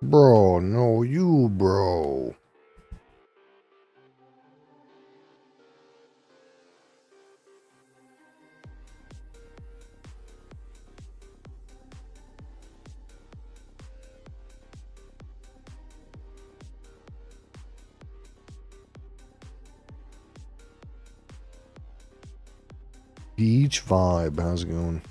Bro, no, you, bro. Beach vibe. How's it going?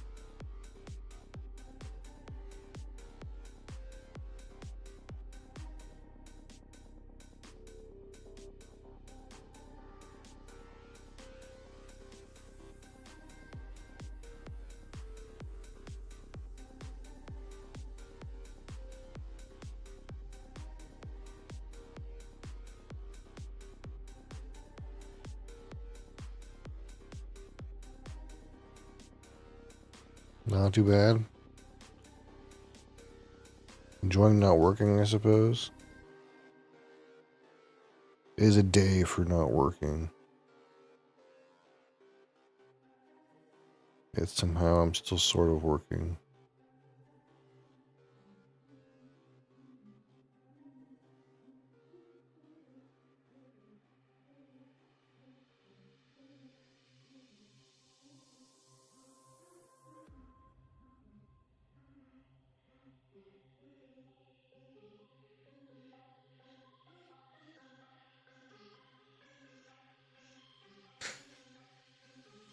Not too bad. Enjoying not working, I suppose. It is a day for not working. Yet somehow I'm still sort of working.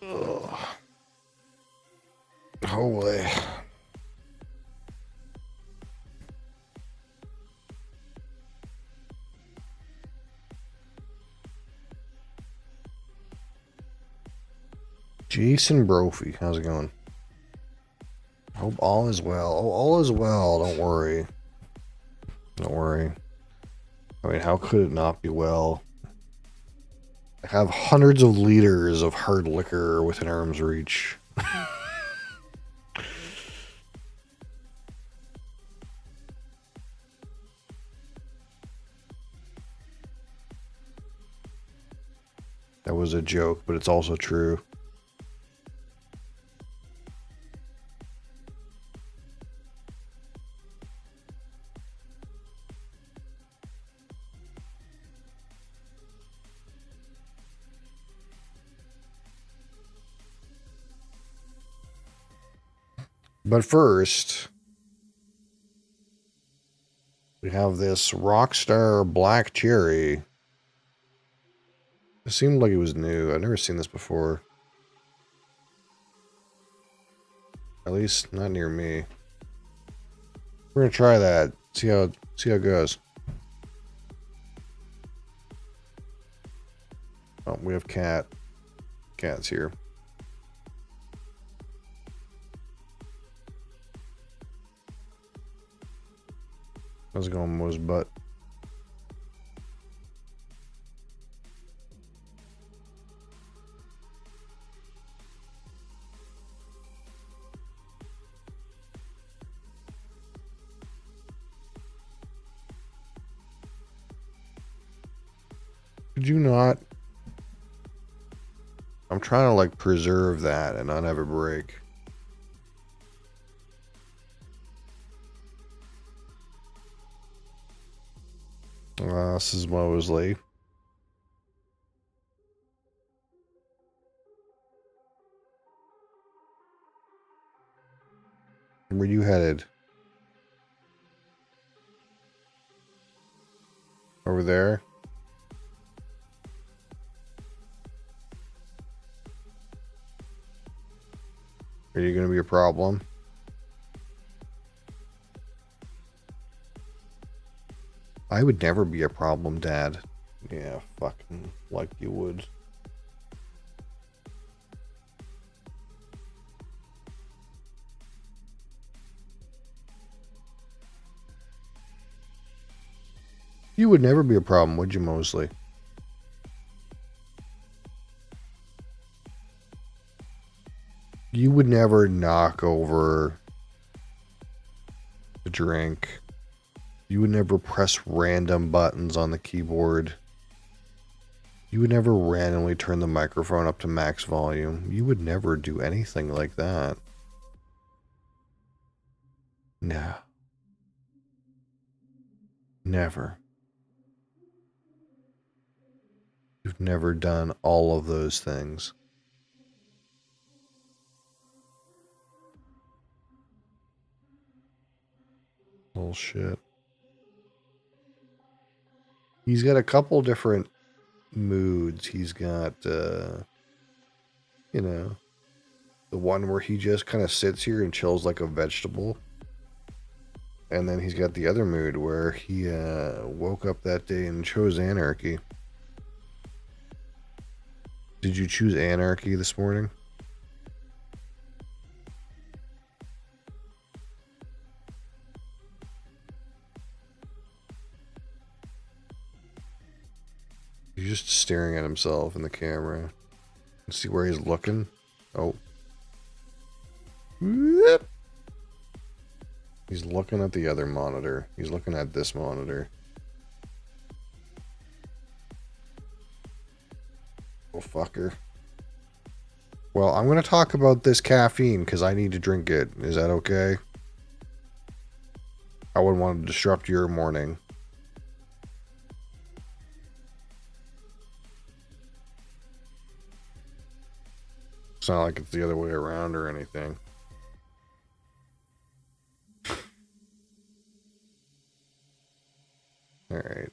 Ugh. Holy. Jason Brophy, how's it going? Hope all is well. Oh, all is well, don't worry. Don't worry. I mean, how could it not be well? I have hundreds of liters of hard liquor within arm's reach. That was a joke, but it's also true. But first, we have this Rockstar Black Cherry. It seemed like it was new. I've never seen this before. At least not near me. We're gonna try that. See how it goes. Oh, we have cats here. How's it going, Mo's butt? Could you not? I'm trying to like preserve that and not have a break. This is Mosley. Where you headed? Over there? Are you going to be a problem? I would never be a problem, Dad. Yeah, fucking like you would. You would never be a problem, would you, Mosley? You would never knock over a drink. You would never press random buttons on the keyboard. You would never randomly turn the microphone up to max volume. You would never do anything like that. No. Never. You've never done all of those things. Bullshit. He's got a couple different moods. He's got, you know, the one where he just kind of sits here and chills like a vegetable. And then he's got the other mood where he woke up that day and chose anarchy. Did you choose anarchy this morning? He's just staring at himself in the camera. Let's see where he's looking. Oh. Whoop. He's looking at the other monitor. He's looking at this monitor. Oh, fucker. Well, I'm going to talk about this caffeine because I need to drink it. Is that okay? I wouldn't want to disrupt your morning. It's not like it's the other way around or anything. All right.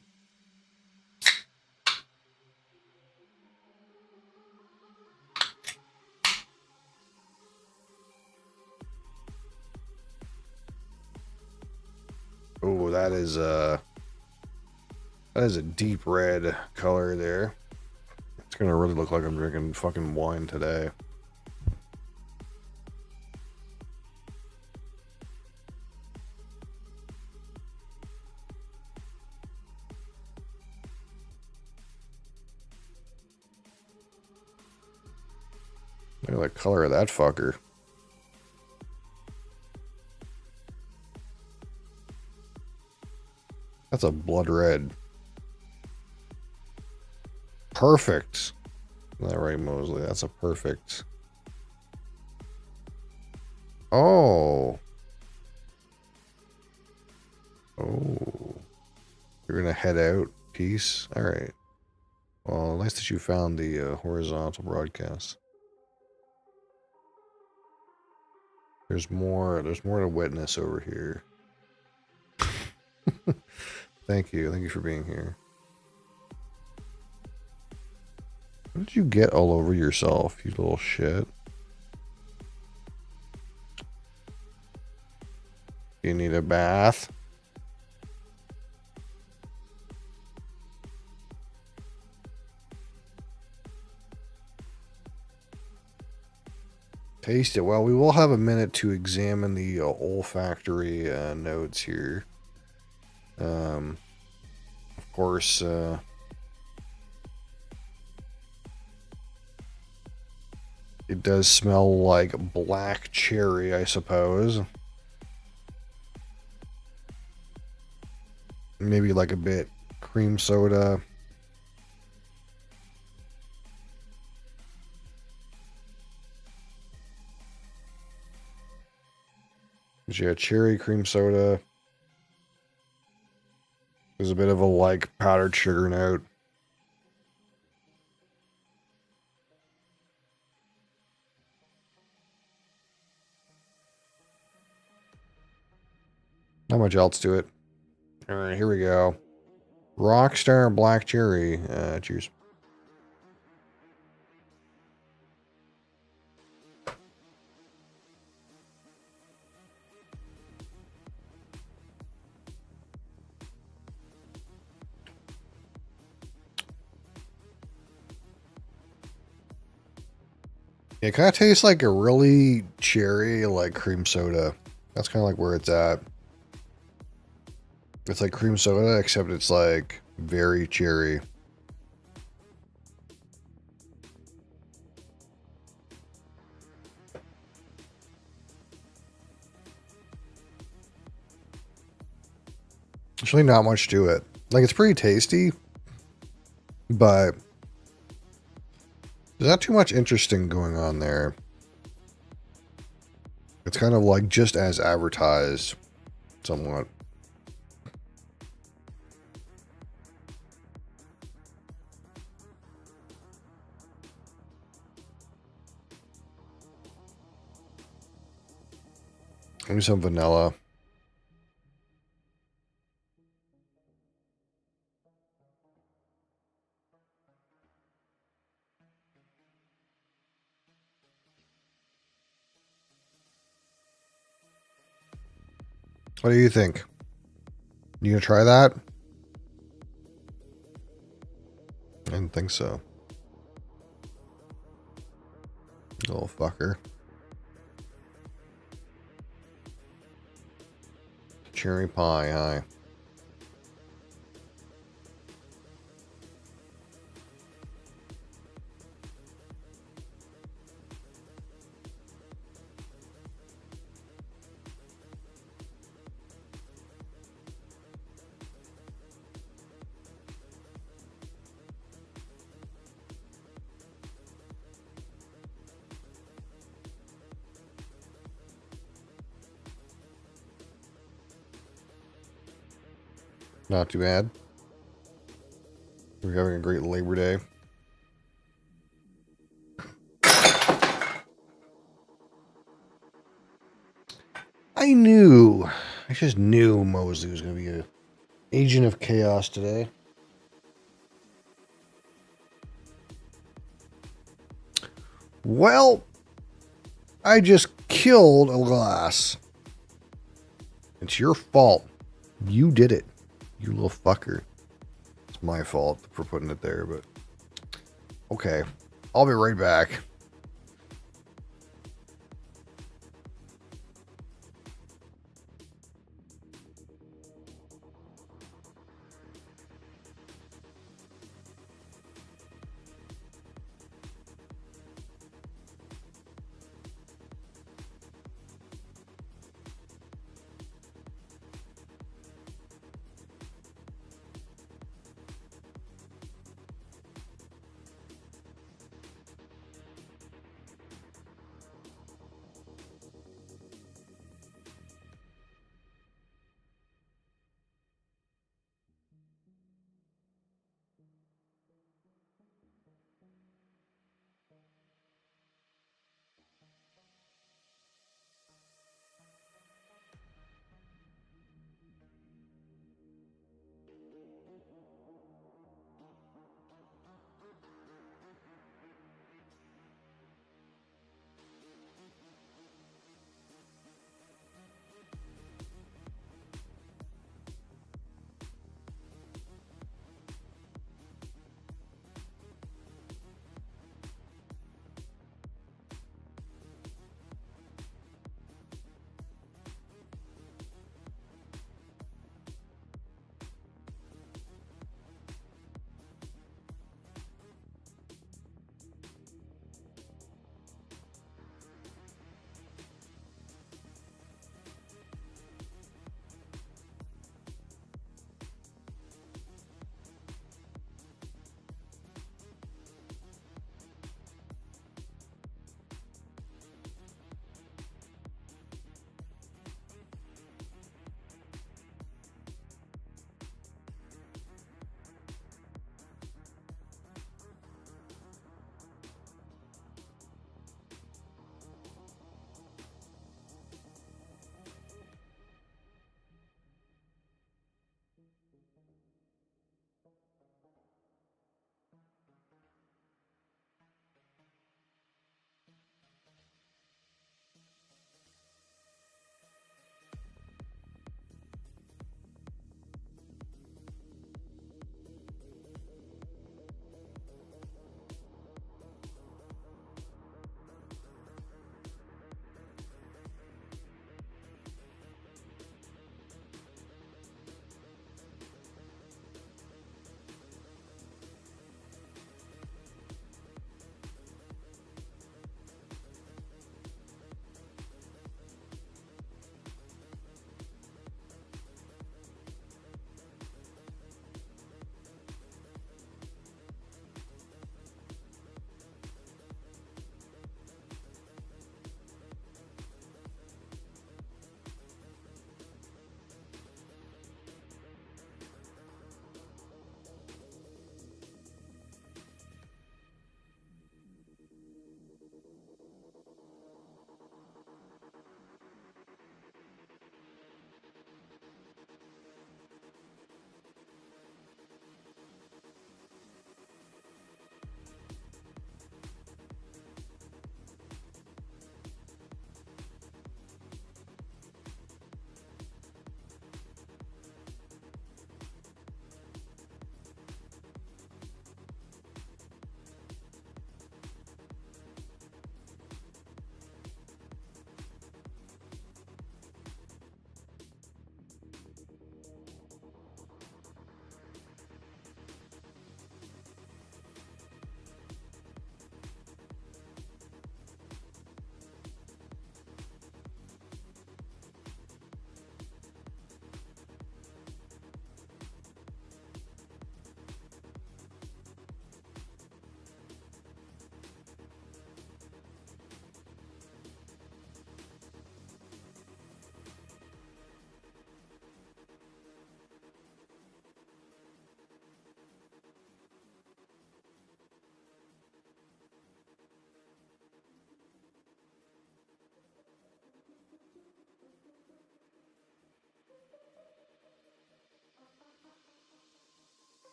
Oh, that is a deep red color there. It's gonna really look like I'm drinking fucking wine today. Look at the color of that fucker. That's a blood red. Perfect. Is that right, Mosley? That's a perfect. Oh. Oh. You're gonna head out. Peace. All right. Well, nice that you found the horizontal broadcast. There's more to witness over here. Thank you. Thank you for being here. What did you get all over yourself, you little shit? You need a bath? Taste it. Well, we will have a minute to examine the olfactory notes here. Of course, it does smell like black cherry, I suppose. Maybe like a bit cream soda. Yeah, cherry cream soda. There's a bit of a like powdered sugar note. Not much else to it. All right, here we go. Rockstar Black Cherry. Cheers. It kind of tastes like a really cherry, like cream soda. That's kind of like where it's at. It's like cream soda, except it's like very cherry. There's really not much to it. Like, it's pretty tasty, but there's not too much interesting going on there. It's kind of like just as advertised, somewhat. Maybe some vanilla. What do you think? You gonna try that? I didn't think so. Little fucker. Cherry pie, hi. Not too bad. We're having a great Labor Day. I just knew Mosley was going to be an agent of chaos today. Well, I just killed a glass. It's your fault. You did it. You little fucker. It's my fault for putting it there, but... Okay. I'll be right back.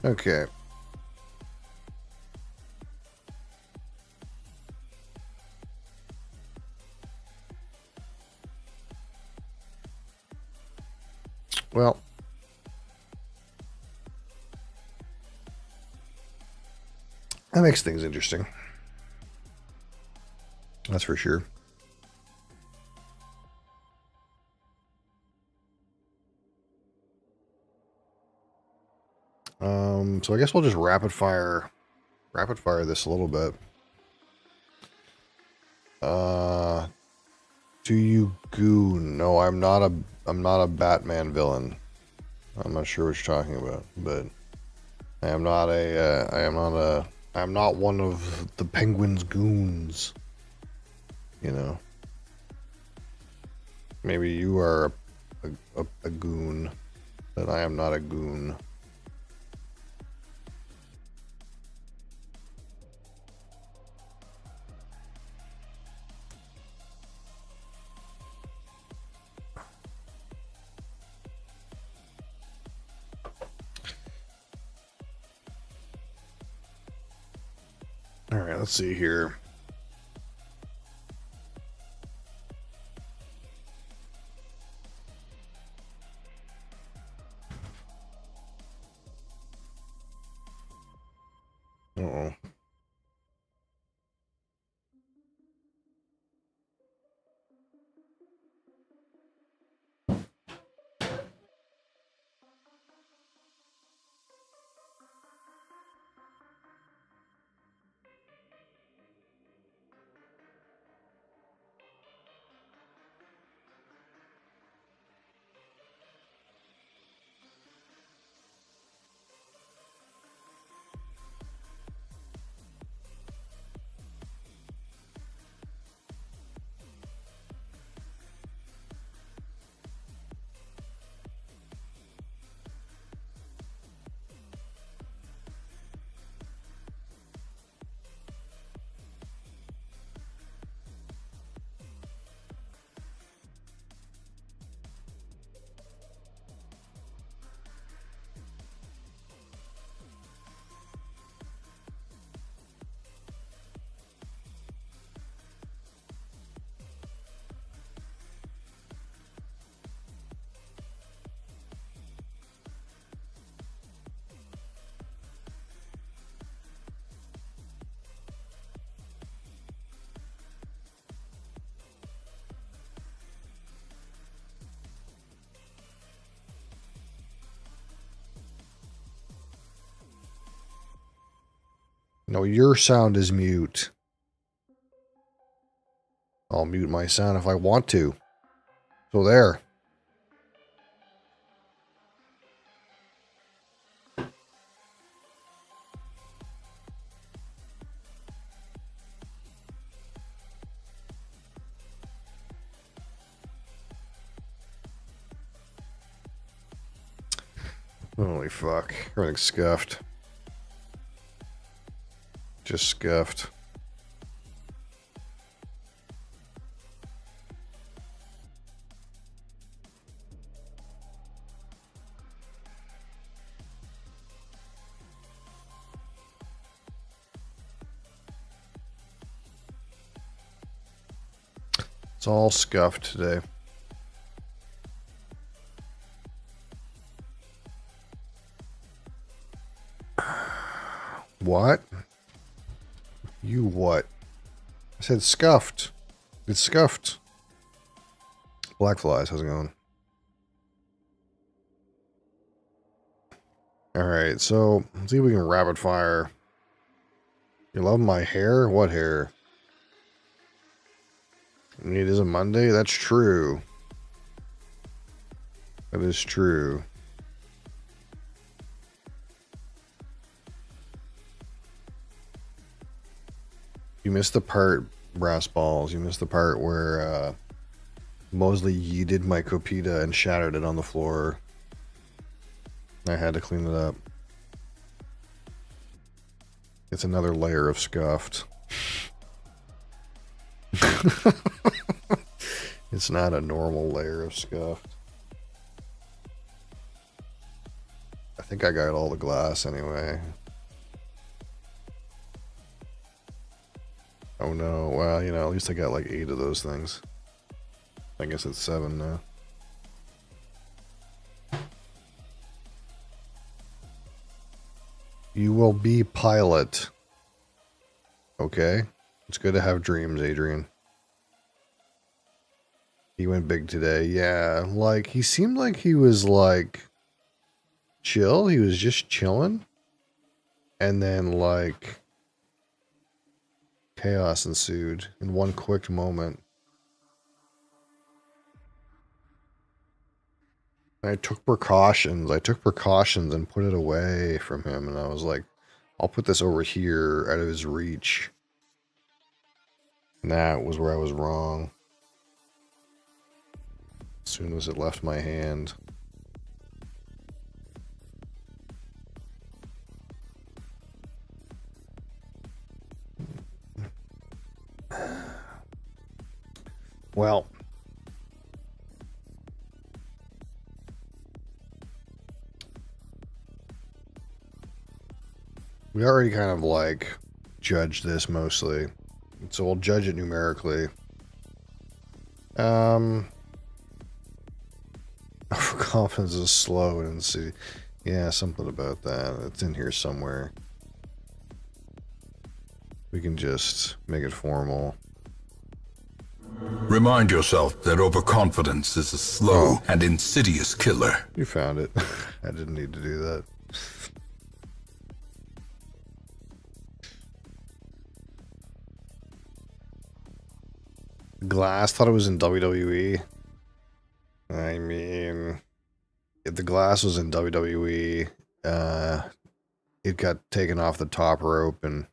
Okay. Well, that makes things interesting. That's for sure. So I guess we'll just rapid fire this a little bit. Do you goon? No, I'm not a Batman villain. I'm not sure what you're talking about, but I am not one of the Penguin's goons. You know. Maybe you are a goon, but I am not a goon. All right, let's see here. Uh-oh. No, your sound is mute. I'll mute my sound if I want to. So there. Holy fuck. Everything's scuffed. Just scuffed. It's all scuffed today. What? You what? I said scuffed. It's scuffed. Black flies, how's it going? Alright, so let's see if we can rapid fire. You love my hair? What hair? I mean, it is a Monday? That's true. That is true. You missed the part, Brass Balls. You missed the part where Mosley yeeted my copita and shattered it on the floor. I had to clean it up. It's another layer of scuffed. It's not a normal layer of scuffed. think I got all the glass anyway. Oh no, well, you know, at least I got like 8 of those things. I guess it's 7 now. You will be pilot. Okay. It's good to have dreams, Adrian. He went big today. Yeah, like, he seemed like he was, like, chill. He was just chilling. And then, like, chaos ensued in one quick moment. I took precautions. I took precautions and put it away from him. And I was like, I'll put this over here out of his reach. And that was where I was wrong. As soon as it left my hand. Well. We already kind of like judged this mostly. So we'll judge it numerically. Overconfidence is slow and see. Yeah, something about that. It's in here somewhere. We can just make it formal. Remind yourself that overconfidence is a slow and insidious killer. You found it. I didn't need to do that. Glass thought it was in WWE. I mean, if the glass was in WWE, it got taken off the top rope and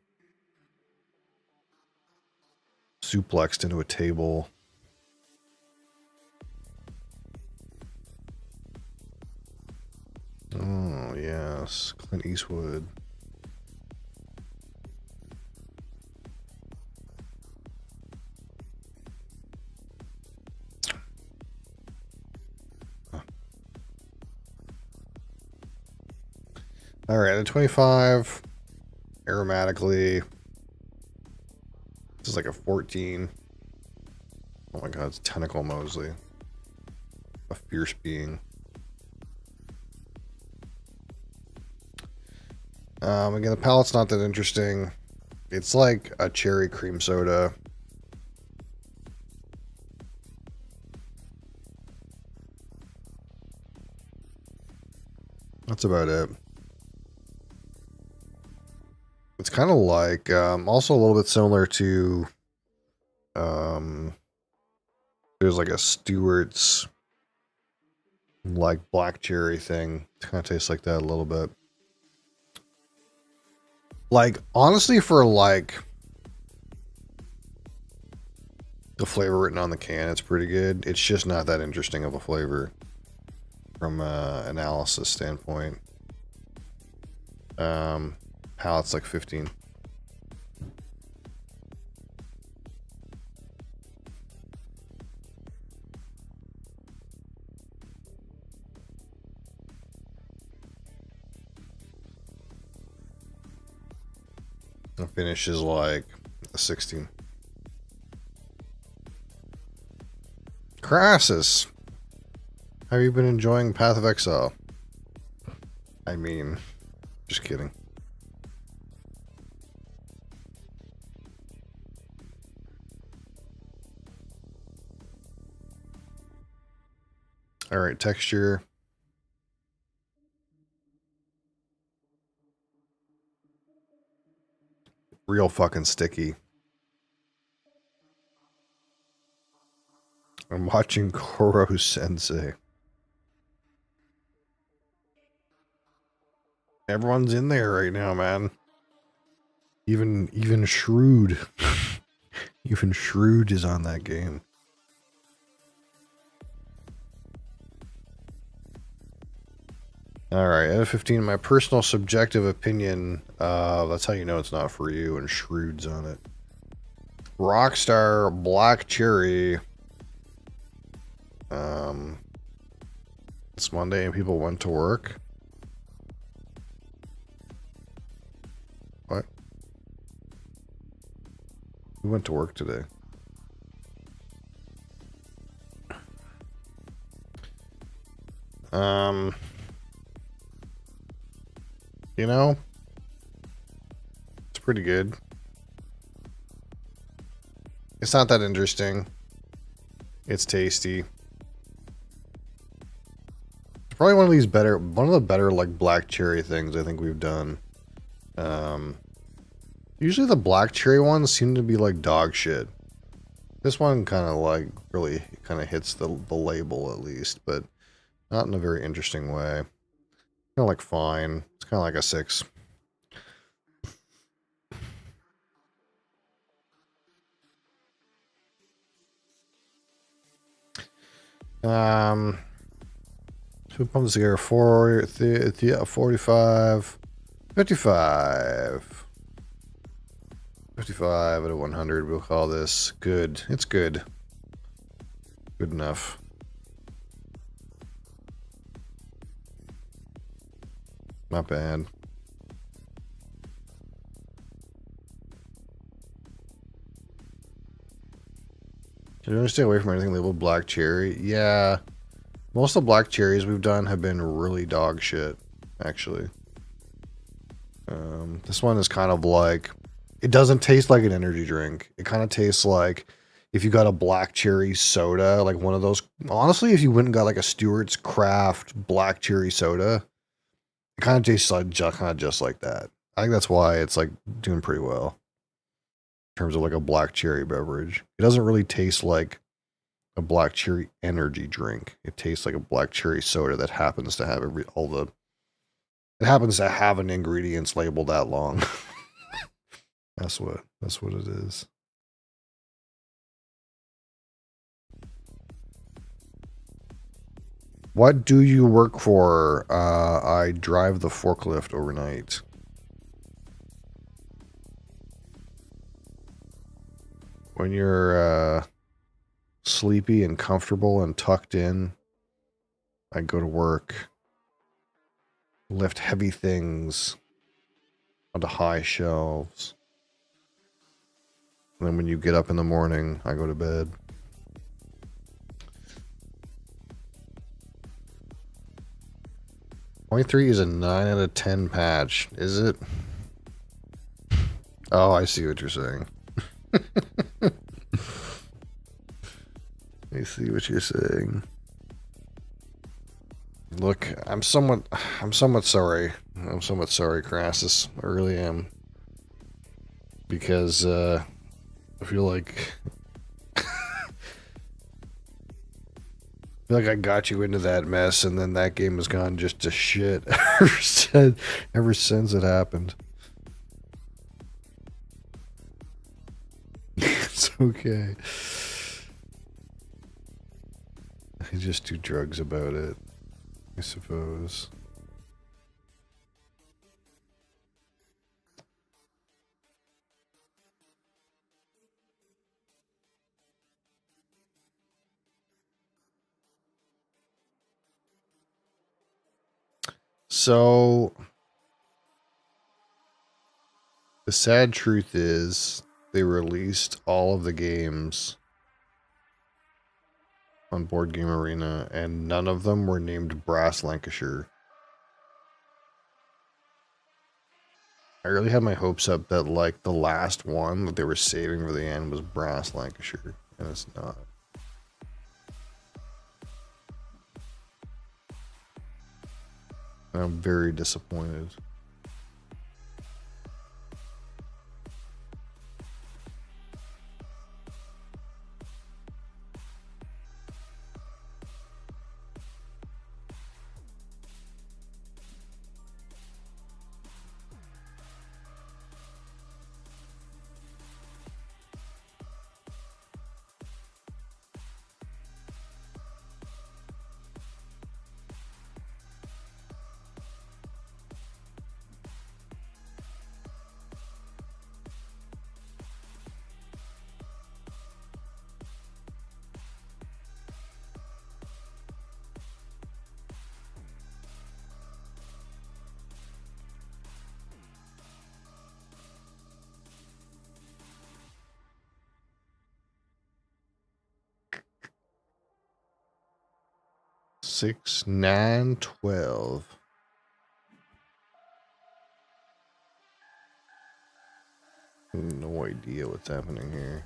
suplexed into a table. Oh, yes. Clint Eastwood. All right, at 25, aromatically, this is like a 14. Oh my god, it's Tentacle Mosley. A fierce being. Again, the palate's not that interesting. It's like a cherry cream soda. That's about it. It's kind of like, also a little bit similar to, there's like a Stewart's, like, black cherry thing. It kind of tastes like that a little bit. Like, honestly, for, like, the flavor written on the can, it's pretty good. It's just not that interesting of a flavor from an analysis standpoint. Palate's like 15. The finish is like a 16. Crassus, have you been enjoying Path of Exile? I mean, just kidding. All right, texture. Real fucking sticky. I'm watching Koro Sensei. Everyone's in there right now, man. Even Shrewd. Even Shrewd is on that game. Alright, out of 15, my personal subjective opinion, that's how you know it's not for you, and Shrewd's on it. Rockstar Black Cherry. It's Monday and people went to work. We went to work today. You know, it's pretty good. It's not that interesting. It's tasty. It's probably one of the better like black cherry things I think we've done. Usually the black cherry ones seem to be like dog shit. This one kind of like really kind of hits the label at least, but not in a very interesting way. Kind of like fine. It's kind of like a 6. So pump this together 45, 55. 55 out of 100. We'll call this good. It's good. Good enough. Not bad. Should we stay away from anything labeled black cherry? Yeah. Most of the black cherries we've done have been really dog shit, actually. This one is kind of like, it doesn't taste like an energy drink. It kind of tastes like if you got a black cherry soda, like one of those. Honestly, if you went and got like a Stewart's Craft black cherry soda, it kind of tastes like just like that. I think that's why it's like doing pretty well in terms of like a black cherry beverage. It doesn't really taste like a black cherry energy drink. It tastes like a black cherry soda that happens to have it happens to have an ingredients labeled that long. That's what it is. What do you work for? I drive the forklift overnight. When you're sleepy and comfortable and tucked in, I go to work, lift heavy things onto high shelves. And then when you get up in the morning, I go to bed. .3 is a 9 out of 10 patch, is it? Oh, I see what you're saying. I see what you're saying. Look, I'm somewhat sorry. I'm somewhat sorry, Crassus. I really am. Because, I feel like... I got you into that mess, and then that game has gone just to shit ever since it happened. It's okay. I just do drugs about it, I suppose. So, the sad truth is, they released all of the games on Board Game Arena, and none of them were named Brass Lancashire. I really had my hopes up that, like, the last one that they were saving for the end was Brass Lancashire, and it's not. I'm very disappointed. 6, 9, 12. No idea what's happening here.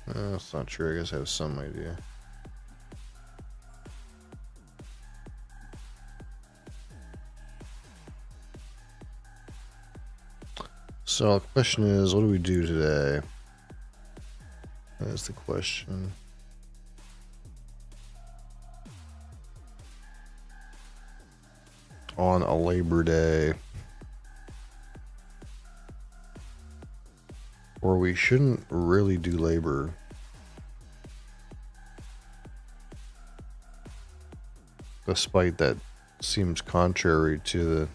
That's not true. I guess I have some idea. So the question is, what do we do today? That's the question. On a Labor Day. Or we shouldn't really do labor. Despite that seems contrary to the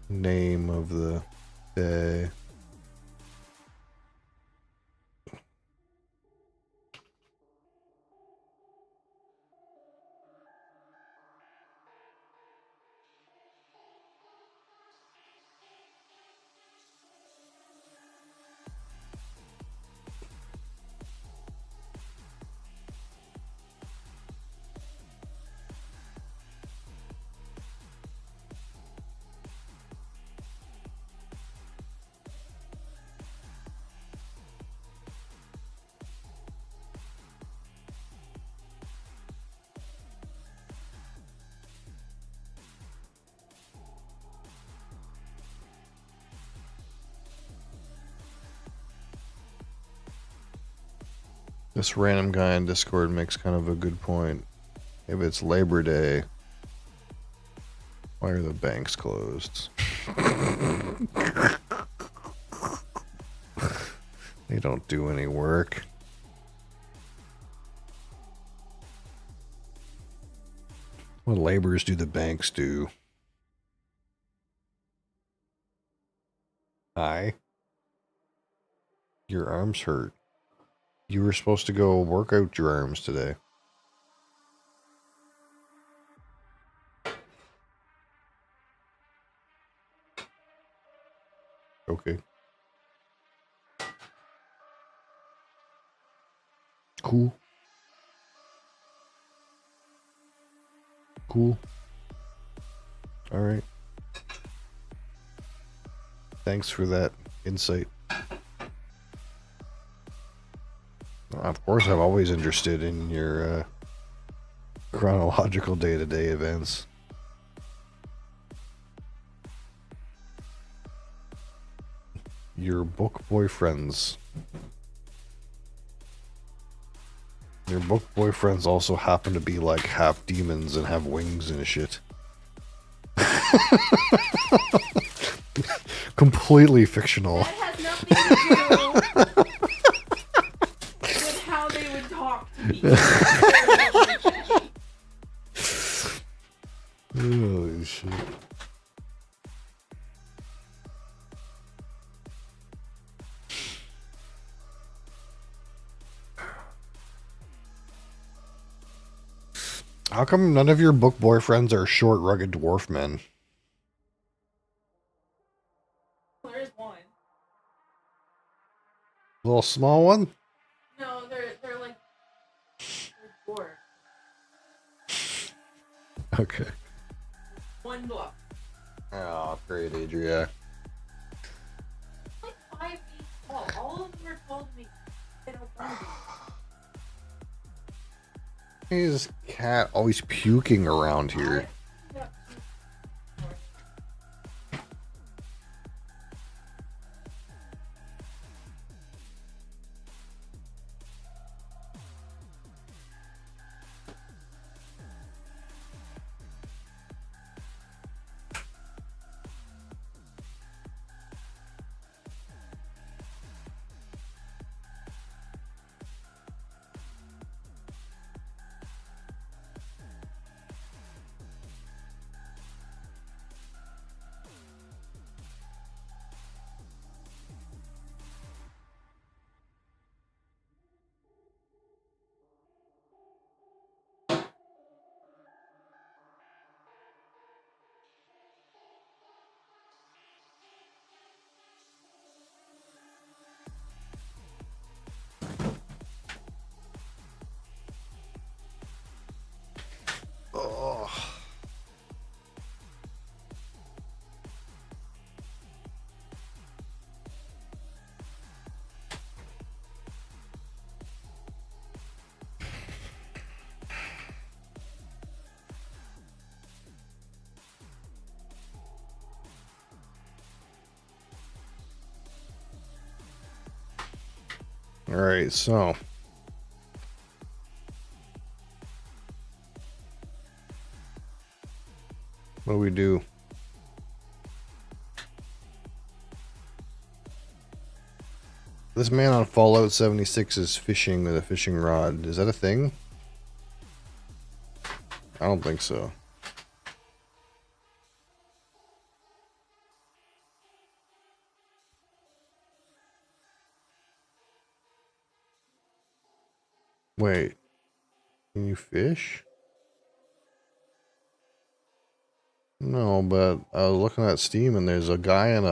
name of the day. This random guy in Discord makes kind of a good point. If it's Labor Day, why are the banks closed? They don't do any work. What labors do the banks do? Hi. Your arms hurt. You were supposed to go work out your arms today. Okay. Cool. Cool. All right. Thanks for that insight. Of course, I'm always interested in your chronological day-to-day events. Your book boyfriends. Your book boyfriends also happen to be like half demons and have wings and shit. Completely fictional. That has nothing to do with how they would talk to me. Holy shit. How come none of your book boyfriends are short, rugged dwarf men? There is one. Little small one? No, they're like they're dwarf. Okay. One block. Oh, great, Adria. Like 5 feet tall. All of them are taller than me. They don't want to be. This cat always puking around here. Alright, so. What do we do? This man on Fallout 76 is fishing with a fishing rod. Is that a thing? I don't think so. Wait. Can you fish? No, but I was looking at Steam and there's a guy in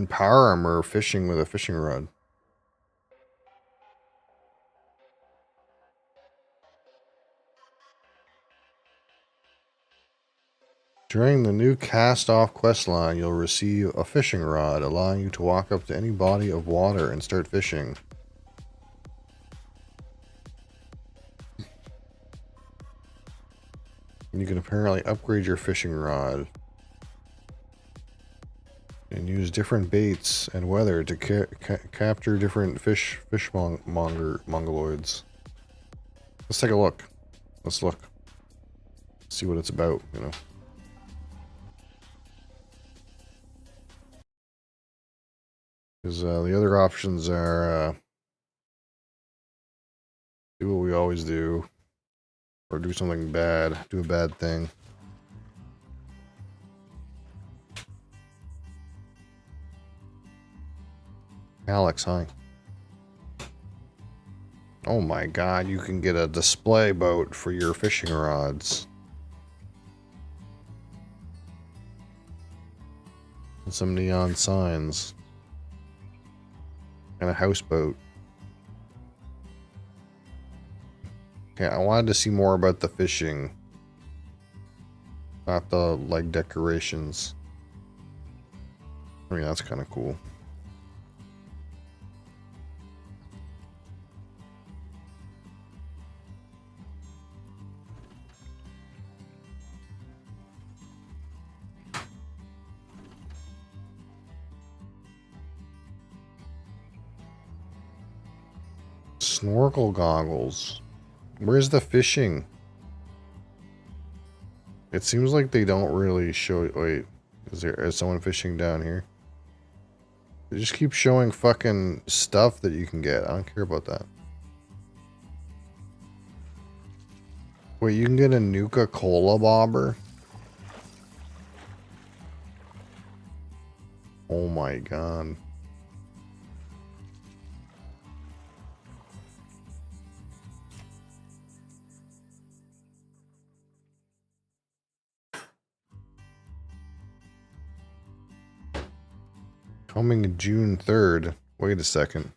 power armor fishing with a fishing rod. During the new cast-off questline, you'll receive a fishing rod, allowing you to walk up to any body of water and start fishing. You can apparently upgrade your fishing rod and use different baits and weather to capture different mongoloids. Let's take a look. Let's look. See what it's about, you know. Because the other options are do what we always do, or do something bad, do a bad thing. Alex, hi. Oh my god, you can get a display boat for your fishing rods. And some neon signs. And a houseboat. Okay, I wanted to see more about the fishing. Not the, like, decorations. I mean, that's kind of cool. Snorkel goggles. Where's the fishing? It seems like they don't really show. Wait, is someone fishing down here? They just keep showing fucking stuff that you can get. I don't care about that. Wait, you can get a Nuka-Cola bobber? Oh my god. Coming June 3rd. Wait a second.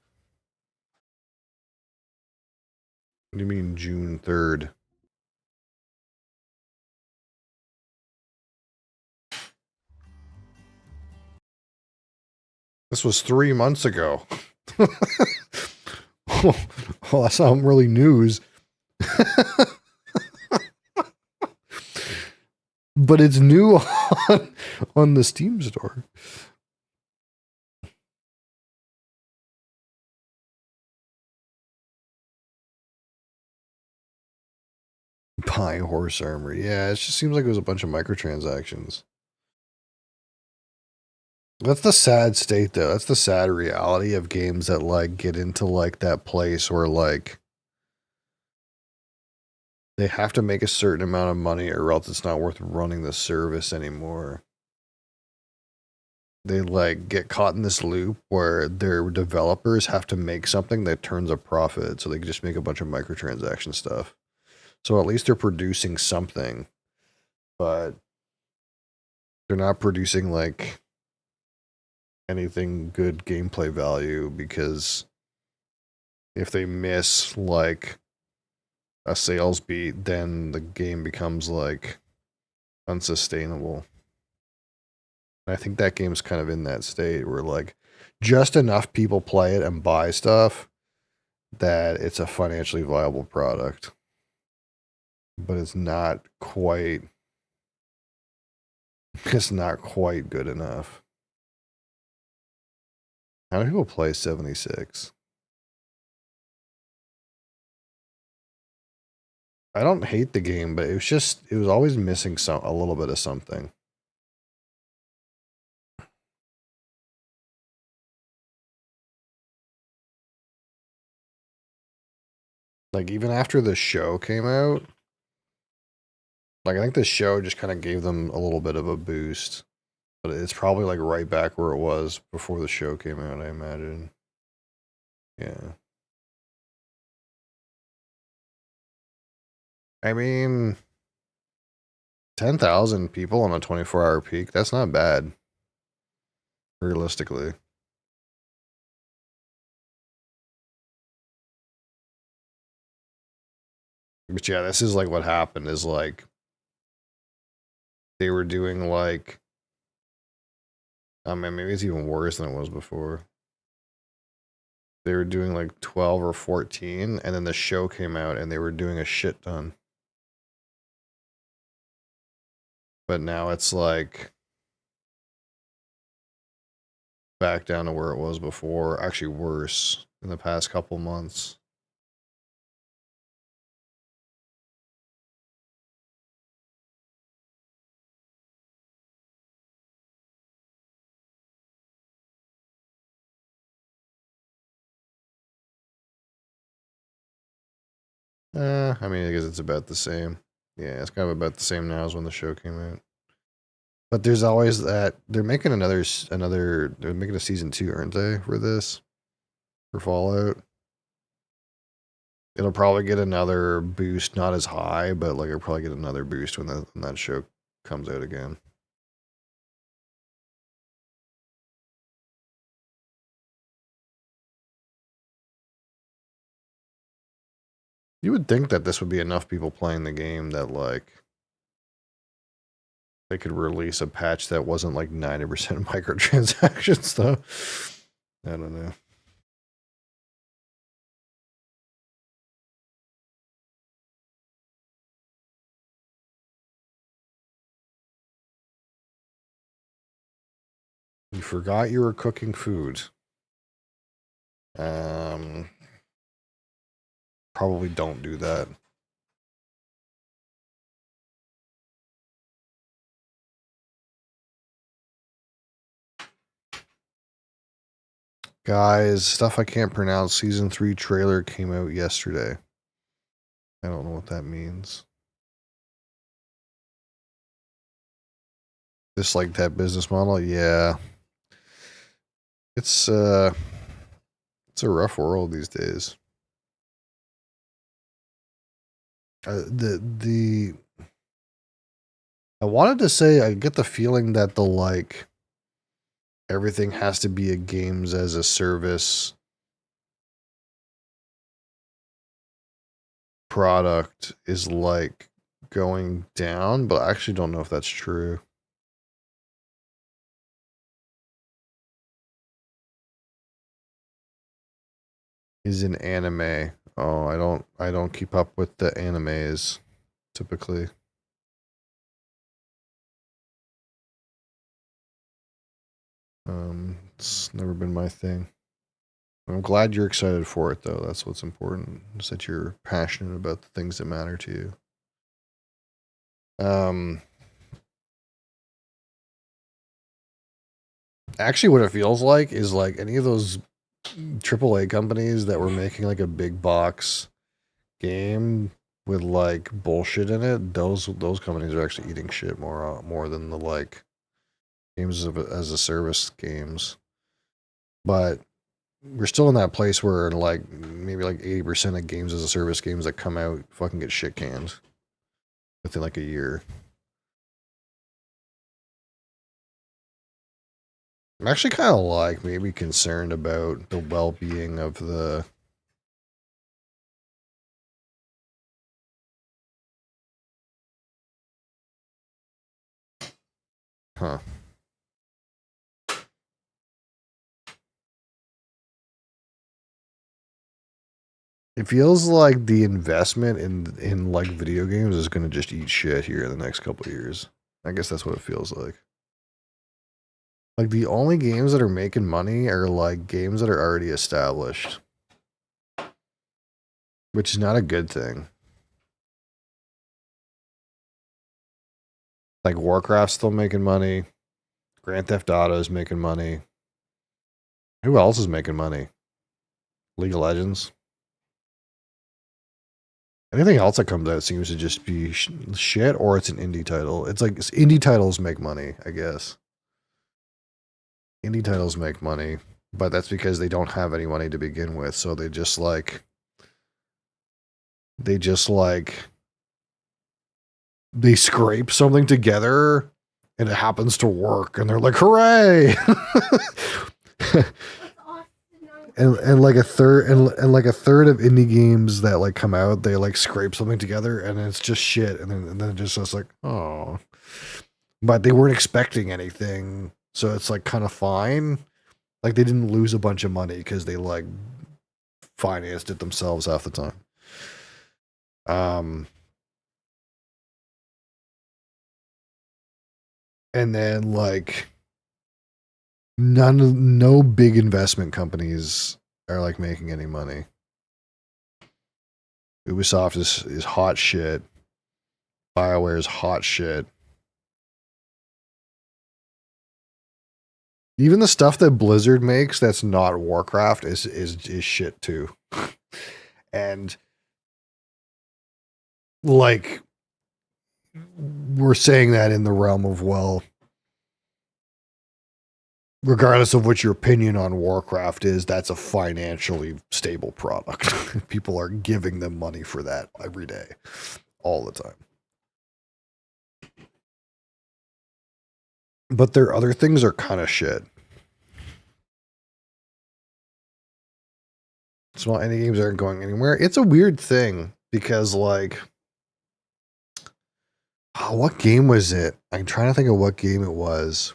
What do you mean June 3rd? This was 3 months ago. Well, that's not really news. But it's new on the Steam store. Buy horse armor. Yeah, it just seems like it was a bunch of microtransactions. That's the sad state, though. That's the sad reality of games that, like, get into, like, that place where, like, they have to make a certain amount of money or else it's not worth running the service anymore. They, like, get caught in this loop where their developers have to make something that turns a profit, so they can just make a bunch of microtransaction stuff. So at least they're producing something, but they're not producing, like, anything good gameplay value, because if they miss, like, a sales beat, then the game becomes, like, unsustainable. I think that game's kind of in that state where, like, just enough people play it and buy stuff that it's a financially viable product. But it's not quite good enough. How do people play 76? I don't hate the game, but it was always missing a little bit of something. Like, even after the show came out, like, I think the show just kind of gave them a little bit of a boost. But it's probably, like, right back where it was before the show came out, I imagine. Yeah. I mean, 10,000 people on a 24-hour peak, that's not bad. Realistically. But yeah, this is like what happened is like they were doing like I mean maybe it's even worse than it was before. They were doing like 12 or 14 and then the show came out and they were doing a shit ton. But now it's like back down to where it was before, actually worse in the past couple months. I mean, I guess it's about the same. Yeah, it's kind of about the same now as when the show came out. But there's always that they're making they're making a season 2, aren't they, for this? For Fallout. It'll probably get another boost, not as high, but like it'll probably get another boost when that show comes out again. You would think that this would be enough people playing the game that like they could release a patch that wasn't like 90% microtransactions though. I don't know. You forgot you were cooking food. Probably don't do that. Guys, stuff I can't pronounce. Season 3 trailer came out yesterday. I don't know what that means. Just like that business model, yeah. It's a rough world these days. I wanted to say I get the feeling that the like everything has to be a games as a service product is like going down, but I actually don't know if that's true. Is an anime. Oh, I don't keep up with the animes typically. It's never been my thing. I'm glad you're excited for it though. That's what's important. Is that you're passionate about the things that matter to you. Actually what it feels like is like any of those AAA companies that were making like a big box game with like bullshit in it, those companies are actually eating shit more than the like games as a service games. But we're still in that place where like maybe like 80% of games as a service games that come out fucking get shit canned within like a year. I'm actually kind of like maybe concerned about the well-being of the huh. It feels like the investment in like video games is going to just eat shit here in the next couple of years. I guess that's what it feels like. Like, the only games that are making money are, like, games that are already established. Which is not a good thing. Like, Warcraft's still making money. Grand Theft Auto is making money. Who else is making money? League of Legends. Anything else that comes out seems to just be shit, or it's an indie title. It's like indie titles make money, I guess. Indie titles make money, but that's because they don't have any money to begin with, so they just like they scrape something together and it happens to work and they're like, hooray. and like a third and like a third of indie games that like come out, they like scrape something together and it's just shit, and then just like, oh, but they weren't expecting anything, so it's like kind of fine. Like, they didn't lose a bunch of money because they like financed it themselves half the time. And then like no big investment companies are like making any money. Ubisoft is hot shit. BioWare is hot shit. Even the stuff that Blizzard makes that's not Warcraft is shit too. And like, we're saying that in the realm of, well, regardless of what your opinion on Warcraft is, that's a financially stable product. People are giving them money for that every day, all the time. But their other things are kind of shit. Small indie games aren't going anywhere. It's a weird thing because, like, what game was it? I'm trying to think of what game it was.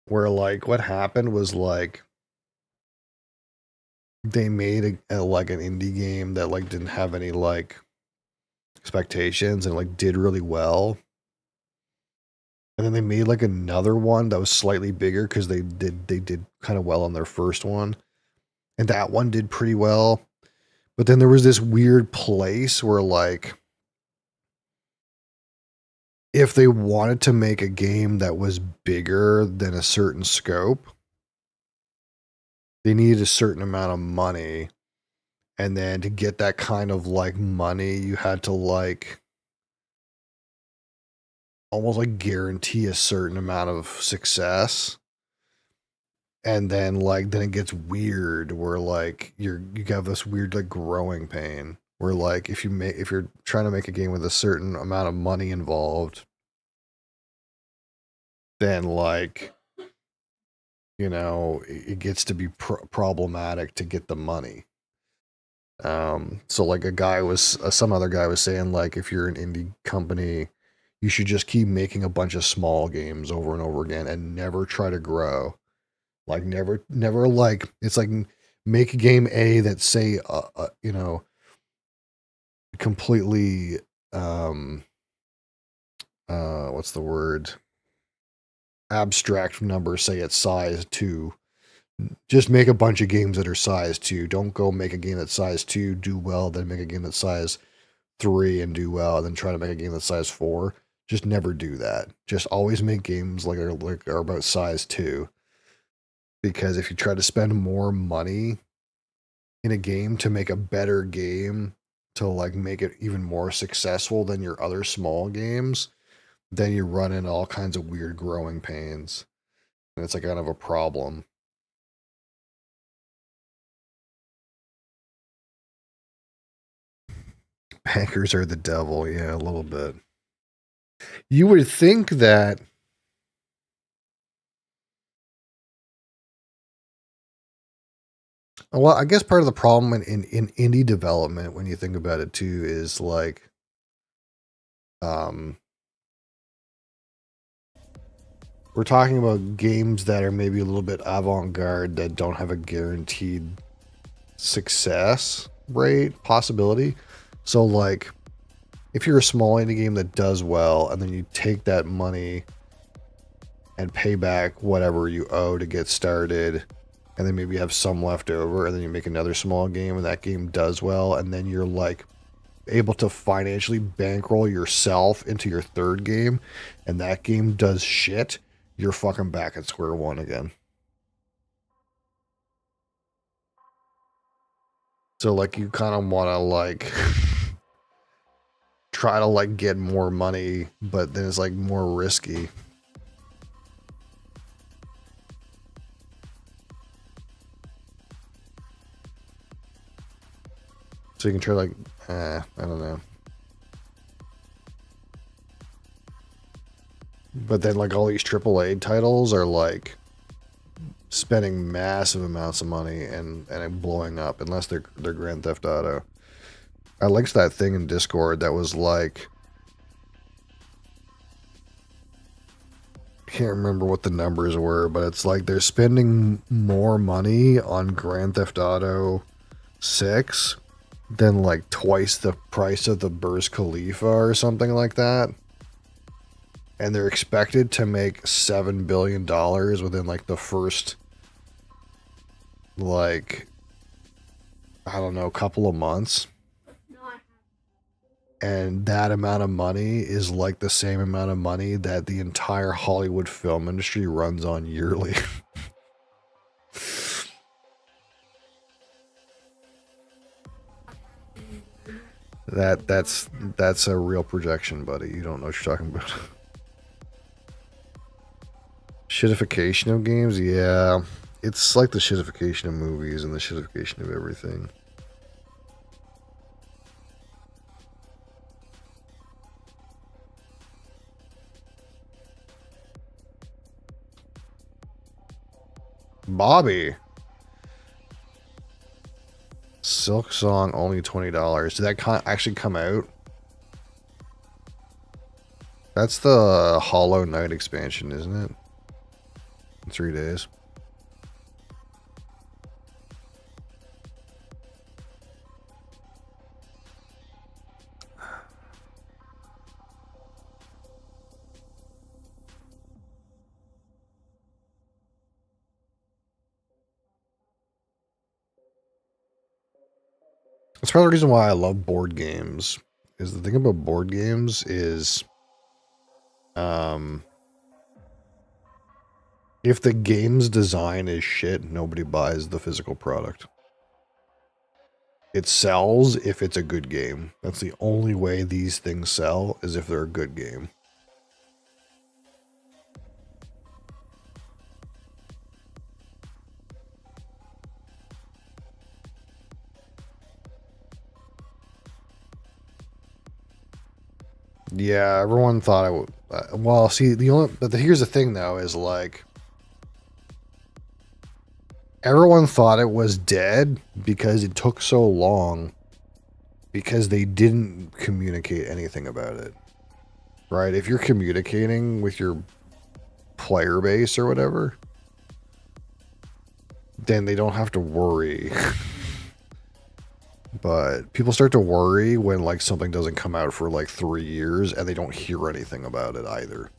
Where, like, what happened was, like, they made like an indie game that like didn't have any like expectations and like did really well. And then they made like another one that was slightly bigger because they did kind of well on their first one. And that one did pretty well. But then there was this weird place where, like, if they wanted to make a game that was bigger than a certain scope, they needed a certain amount of money. And then to get that kind of like money, you had to like almost like guarantee a certain amount of success. And then like then it gets weird where like you have this weird like growing pain where like if you're trying to make a game with a certain amount of money involved, then like, you know, it gets to be problematic to get the money. So like some other guy was saying, like, if you're an indie company, you should just keep making a bunch of small games over and over again and never try to grow. Like never like, it's like make a game A that say, you know, completely, what's the word? Abstract number, say it's size 2. Just make a bunch of games that are size 2. Don't go make a game that's size 2, do well, then make a game that's size 3 and do well, and then try to make a game that's size 4. Just never do that. Just always make games like are about size 2. Because if you try to spend more money in a game to make a better game, to like make it even more successful than your other small games, then you run into all kinds of weird growing pains. And it's like kind of a problem. Bankers are the devil. Yeah, a little bit. You would think that well, I guess part of the problem in indie development, when you think about it too, is like we're talking about games that are maybe a little bit avant-garde that don't have a guaranteed success rate possibility. So like if you're a small indie game that does well and then you take that money and pay back whatever you owe to get started, and then maybe you have some left over, and then you make another small game, and that game does well, and then you're like able to financially bankroll yourself into your third game, and that game does shit, you're fucking back at square one again. So like you kind of want to like try to like get more money, but then it's like more risky. So you can try like, I don't know. But then like all these AAA titles are like spending massive amounts of money and blowing up, unless they're Grand Theft Auto. I liked that thing in Discord that was like, I can't remember what the numbers were, but it's like they're spending more money on Grand Theft Auto 6 than like twice the price of the Burj Khalifa or something like that. And they're expected to make $7 billion within like the first, like, I don't know, couple of months. And that amount of money is like the same amount of money that the entire Hollywood film industry runs on yearly. That's a real projection, buddy. You don't know what you're talking about. Shitification of games? Yeah. It's like the shitification of movies and the shitification of everything. Bobby. Silk Song, only $20. Did that actually come out? That's the Hollow Knight expansion, isn't it? In 3 days. That's part of the reason why I love board games. Is the thing about board games is, if the game's design is shit, nobody buys the physical product. It sells if it's a good game. That's the only way these things sell, is if they're a good game. Yeah, everyone thought I would. Well, see, here's the thing though, is like, everyone thought it was dead because it took so long, because they didn't communicate anything about it. Right? If you're communicating with your player base or whatever, then they don't have to worry. But people start to worry when like something doesn't come out for like 3 years and they don't hear anything about it either.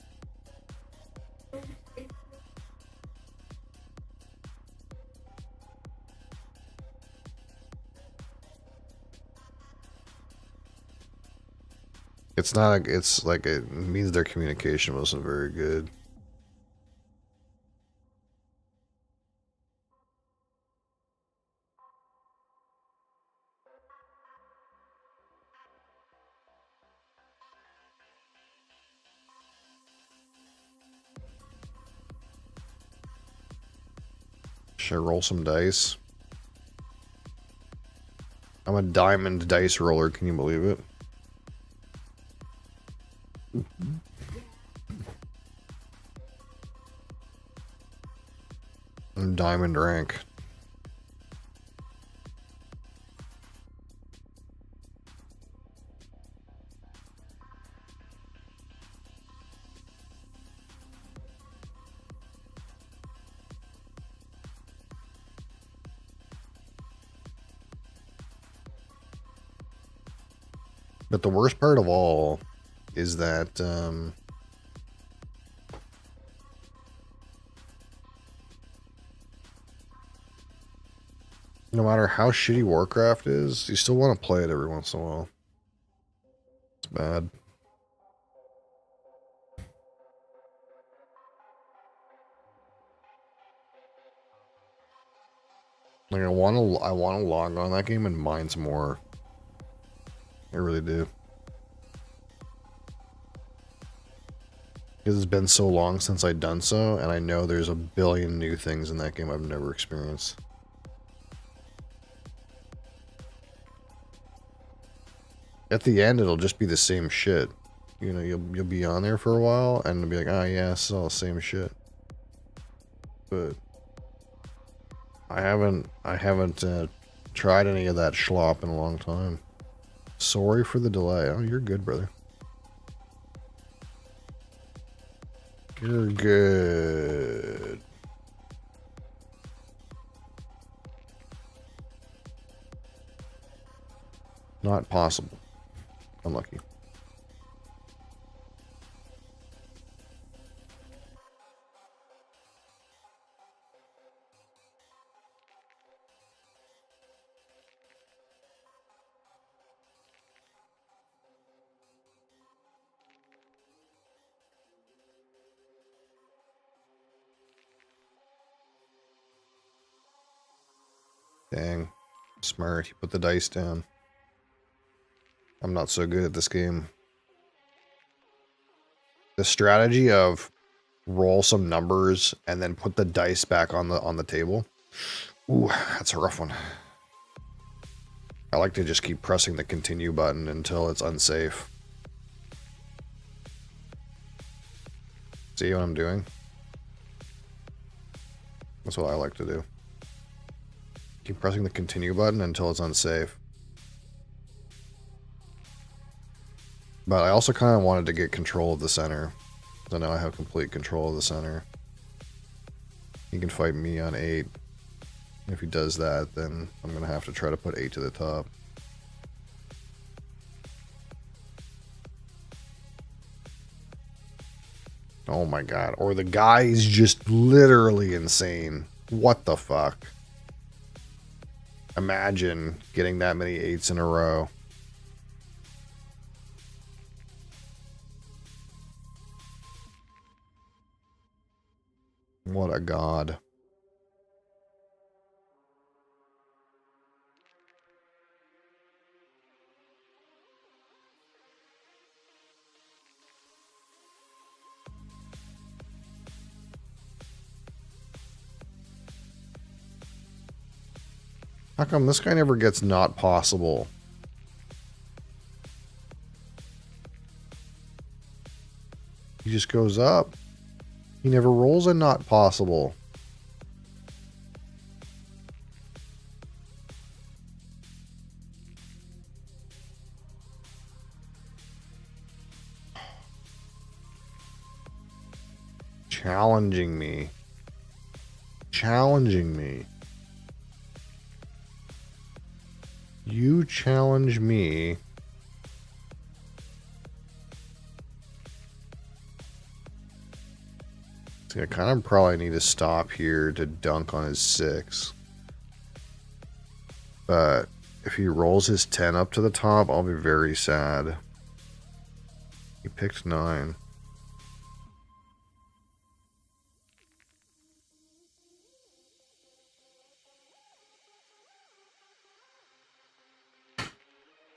It's not, it's like, it means their communication wasn't very good. Should I roll some dice? I'm a diamond dice roller, can you believe it? I'm diamond rank. But the worst part of all is that No matter how shitty Warcraft is, you still want to play it every once in a while. It's bad. Like I want to log on that game and mine some more. I really do. Because it's been so long since I've done so, and I know there's a billion new things in that game I've never experienced. At the end, it'll just be the same shit. You know, you'll be on there for a while, and it'll be like, oh yeah, it's all the same shit. But I haven't tried any of that schlop in a long time. Sorry for the delay. Oh, you're good, brother. You're good. Not possible. Unlucky. Dang. Smart. You put the dice down. I'm not so good at this game. The strategy of roll some numbers and then put the dice back on the table. Ooh, that's a rough one. I like to just keep pressing the continue button until it's unsafe. See what I'm doing? That's what I like to do. Keep pressing the continue button until it's unsafe. But I also kind of wanted to get control of the center. So now I have complete control of the center. He can fight me on 8. If he does that, then I'm going to have to try to put 8 to the top. Oh my god. Or the guy is just literally insane. What the fuck? Imagine getting that many 8s in a row. What a god. How come this guy never gets not possible? He just goes up. He never rolls a not possible. Challenging me. Challenging me. You challenge me. See, I kind of probably need to stop here to dunk on his 6. But if he rolls his 10 up to the top, I'll be very sad. He picked 9.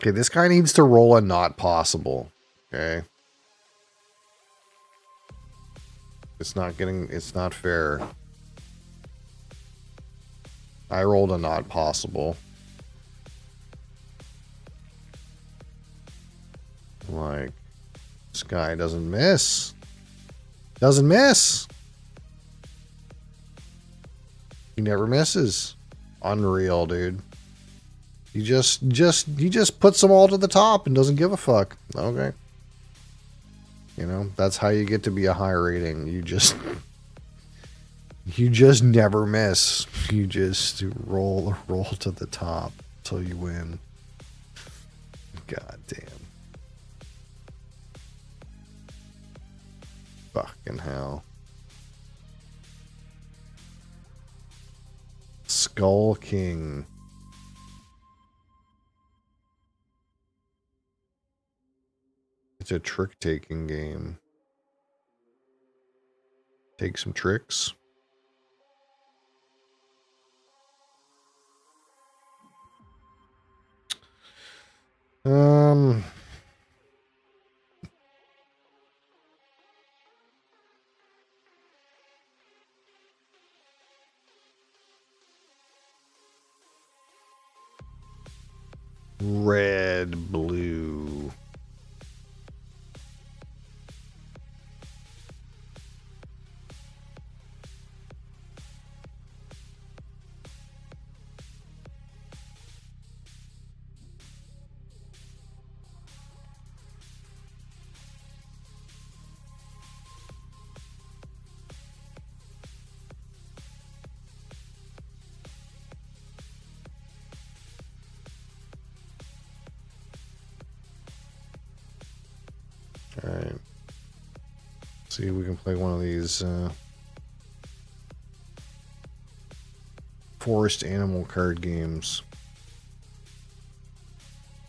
Okay, this guy needs to roll a not possible. Okay. It's not fair. I rolled a not possible. Like, this guy doesn't miss. Doesn't miss. He never misses. Unreal, dude. He just puts them all to the top and doesn't give a fuck. Okay. You know, that's how you get to be a high rating. You just never miss. You just roll to the top till you win. God damn. Fucking hell. Skull King. It's a trick-taking game. Take some tricks. Um... Red, blue. All right. See if we can play one of these forest animal card games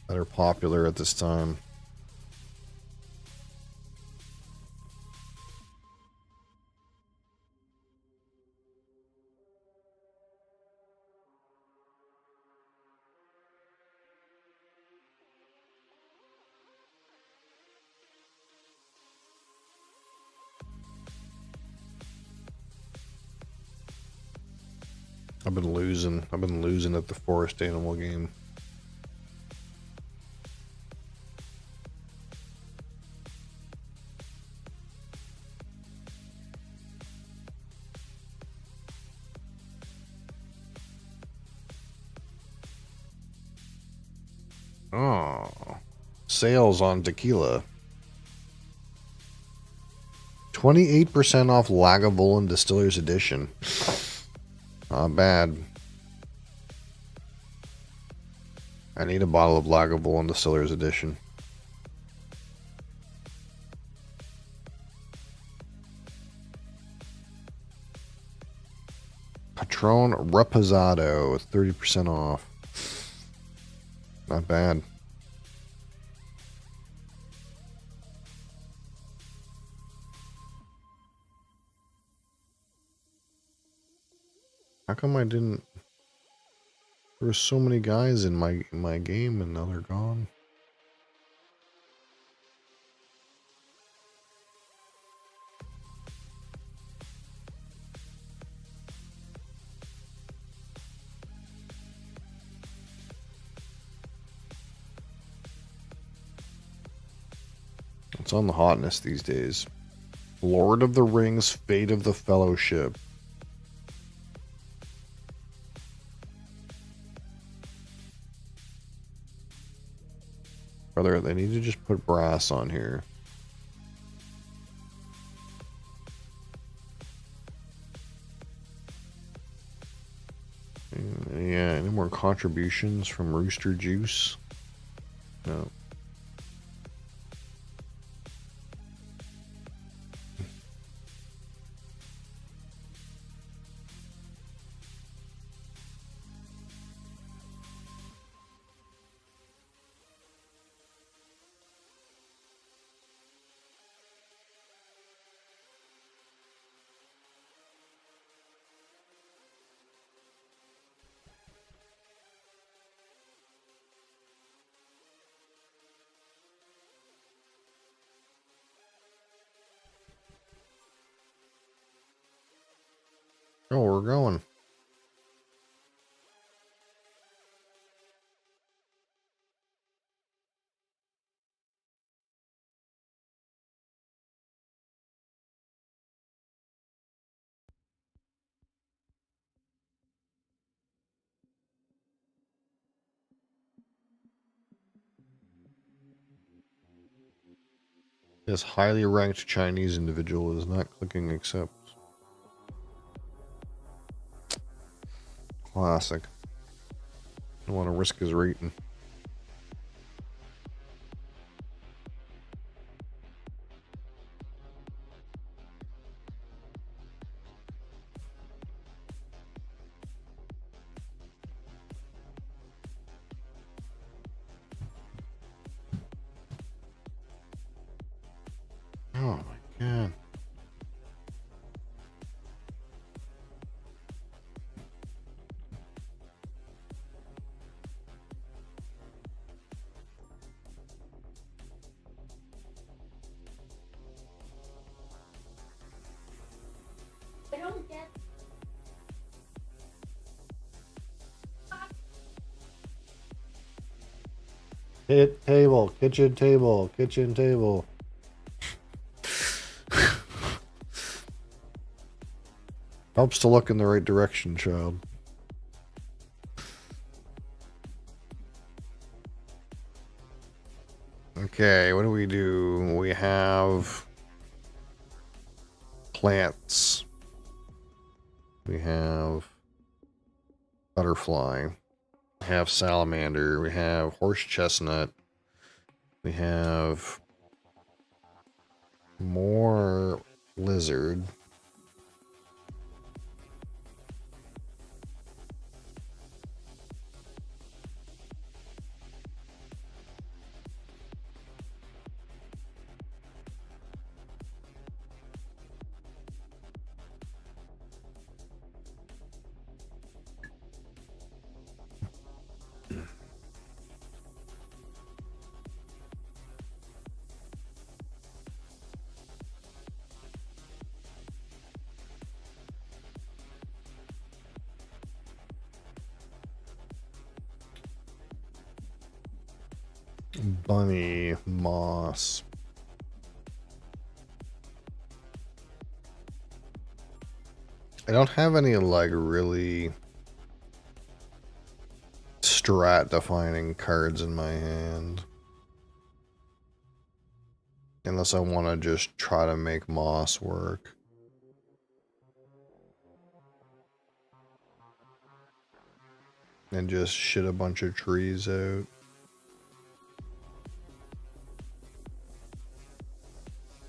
that are popular at this time. I've been losing. I've been losing at the forest animal game. Oh, sales on tequila. 28% off Lagavulin Distillers Edition. Not bad. I need a bottle of Lagavulin Distillers Edition. Patron Reposado, 30% off. Not bad. How come I didn't... There were so many guys in my game and now they're gone. It's on the hotness these days. Lord of the Rings, Fate of the Fellowship. Brother, they need to just put brass on here. Yeah, any more contributions from Rooster Juice? No. Oh, we're going. This highly ranked Chinese individual is not clicking accept. Classic. Don't want to risk his rating. Oh my god. I don't get. Hit table, kitchen table, kitchen table. Helps to look in the right direction, child. Okay, what do? We have plants. We have butterfly. We have salamander. We have horse chestnut. We have more lizard. Bunny, moss. I don't have any like really strat defining cards in my hand. Unless I want to just try to make moss work. And just shit a bunch of trees out.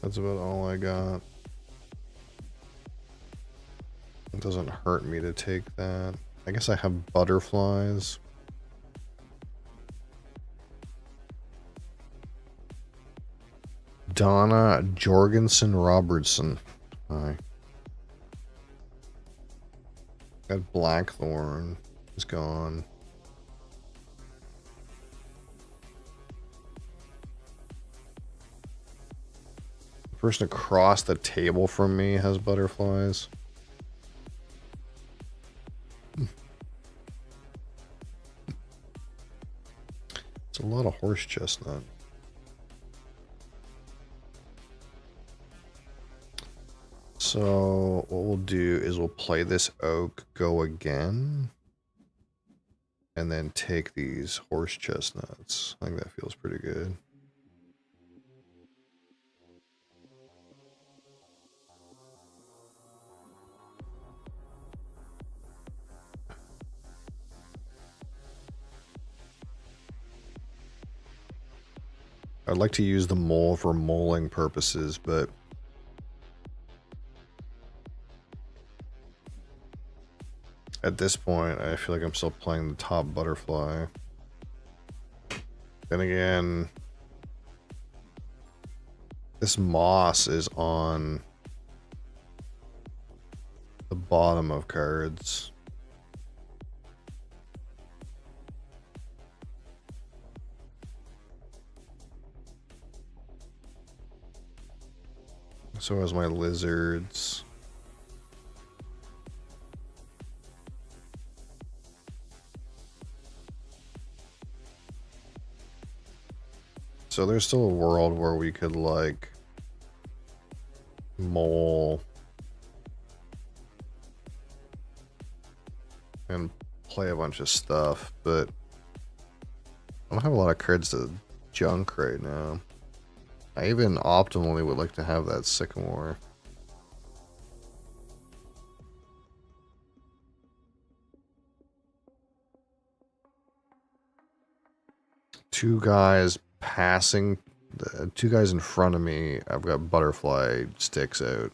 That's about all I got. It doesn't hurt me to take that. I guess I have butterflies. Donna Jorgensen Robertson. Hi. Got Blackthorn. He's gone. The person across the table from me has butterflies. It's a lot of horse chestnut. So what we'll do is we'll play this oak, go again, and then take these horse chestnuts. I think that feels pretty good. I'd like to use the mole for moling purposes, but at this point, I feel like I'm still playing the top butterfly. Then again, this moss is on the bottom of cards. So is my lizards. So there's still a world where we could like mole and play a bunch of stuff, but I don't have a lot of cards to junk right now. I even optimally would like to have that sycamore. Two guys passing, two guys in front of me, I've got butterfly sticks out.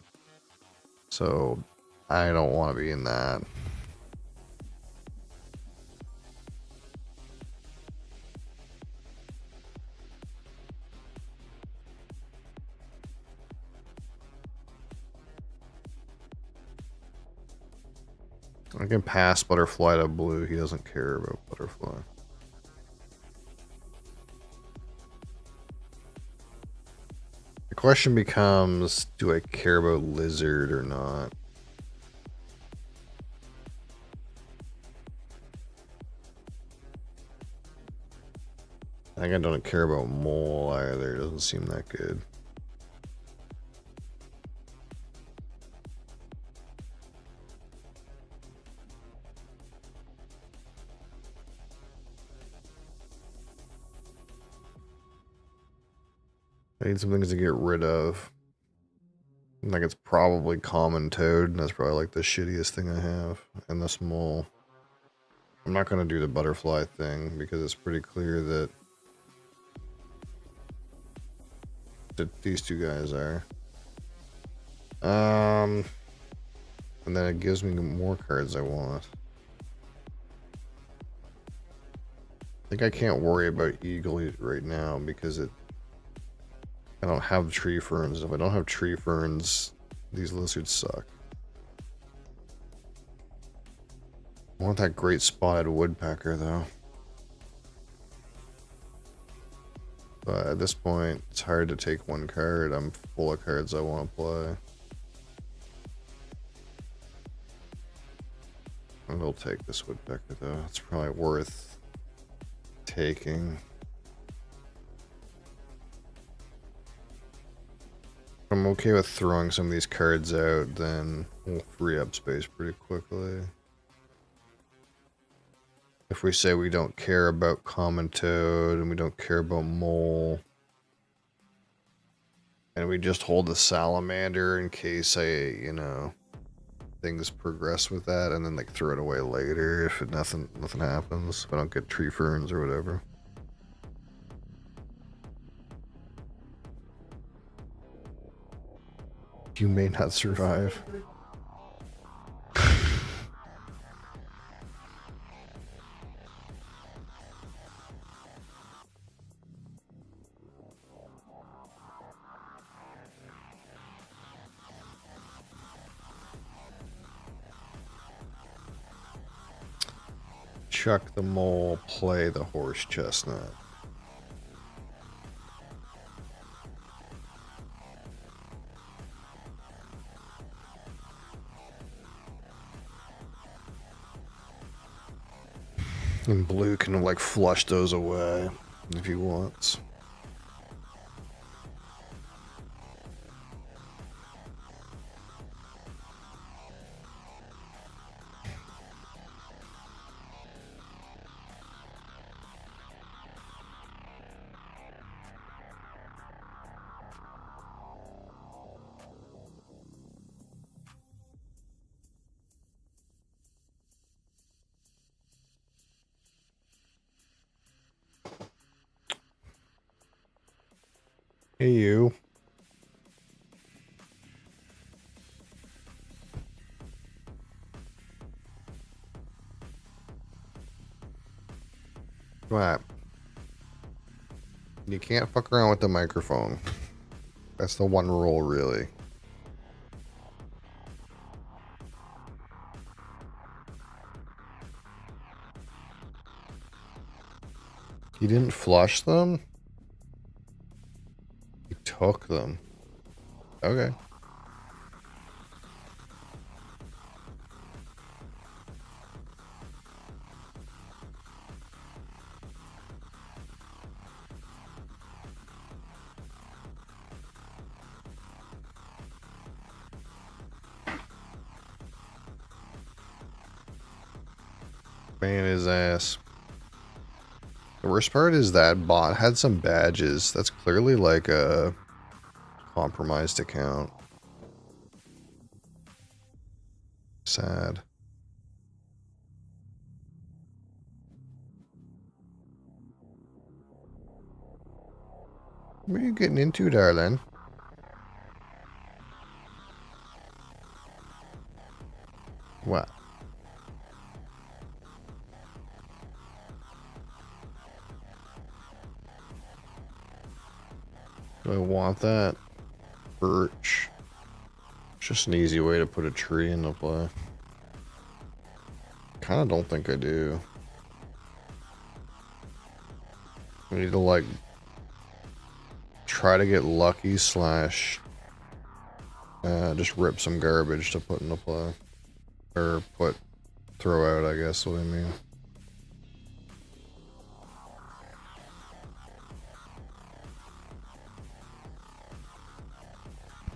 So I don't want to be in that. I can pass butterfly to blue. He doesn't care about butterfly. The question becomes, do I care about lizard or not? I think I don't care about mole either. It doesn't seem that good. I need some things to get rid of. Like it's probably common toad, and that's probably like the shittiest thing I have. And this mole. I'm not gonna do the butterfly thing because it's pretty clear that these two guys are. And then it gives me more cards I want. I think I can't worry about eagle right now because I don't have tree ferns. If I don't have tree ferns, these lizards suck. I want that great spotted woodpecker though. But at this point, it's hard to take one card. I'm full of cards I want to play. I will take this woodpecker though. It's probably worth taking. I'm okay with throwing some of these cards out, then we'll free up space pretty quickly. If we say we don't care about common toad and we don't care about mole, and we just hold the salamander in case things progress with that, and then like throw it away later if nothing happens. If I don't get tree ferns or whatever. You may not survive. Chuck the mole, play the horse chestnut. And blue can like flush those away if he wants. Hey, you. What? You can't fuck around with the microphone. That's the one rule, really. You didn't flush them? You took them. Okay. Man, his ass. The worst part is that bot had some badges. That's clearly like a compromised account. Sad. What are you getting into, darling? What? Do I want that? Birch. It's just an easy way to put a tree into play. kind of don't think I do. I need to, like, try to get lucky slash just rip some garbage to put into play. Or throw out, I guess what I mean.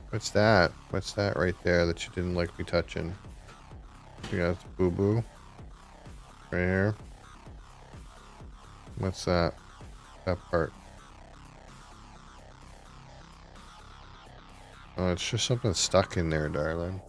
What's that? What's that right there that you didn't like me touching? You got boo-boo. Right here. What's that? That part. Oh, it's just something stuck in there, darling.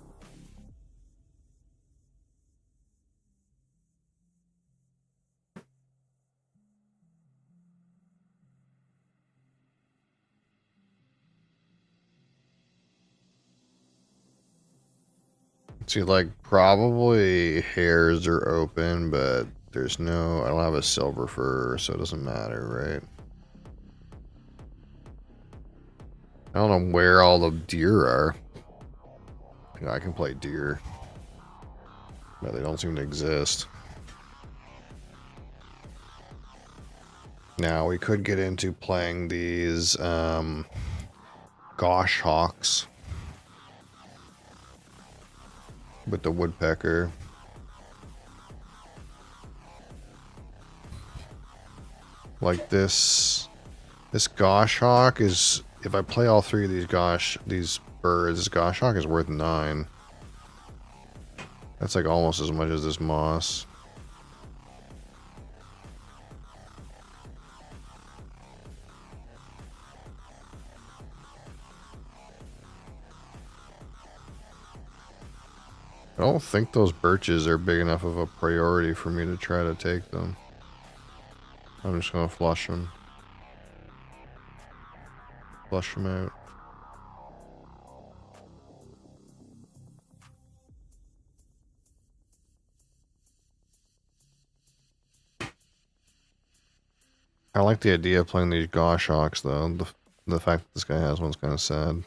See, like, probably hairs are open, but there's no... I don't have a silver fur, so it doesn't matter, right? I don't know where all the deer are. You know, I can play deer. But they don't seem to exist. Now, we could get into playing these, gosh hawks. With the woodpecker. Like this gosh hawk is, if I play all three of these birds, this gosh hawk is worth 9. That's like almost as much as this moss. I don't think those birches are big enough of a priority for me to try to take them. I'm just gonna flush them. Flush them out. I like the idea of playing these gosh hawks though. The fact that this guy has one's kind of sad.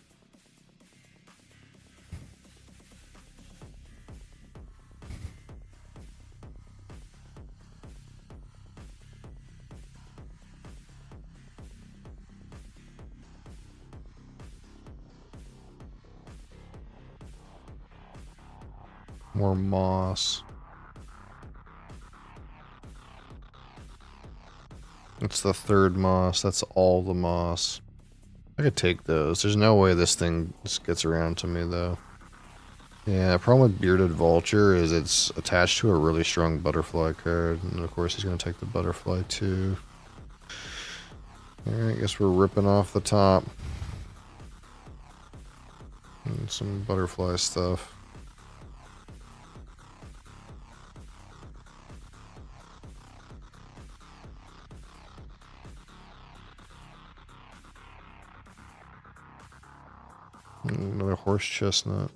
More moss. It's the third moss. That's all the moss. I could take those. There's no way this thing just gets around to me, though. Yeah, the problem with Bearded Vulture is it's attached to a really strong butterfly card. And of course he's going to take the butterfly, too. Alright, I guess we're ripping off the top. And some butterfly stuff. Another horse chestnut.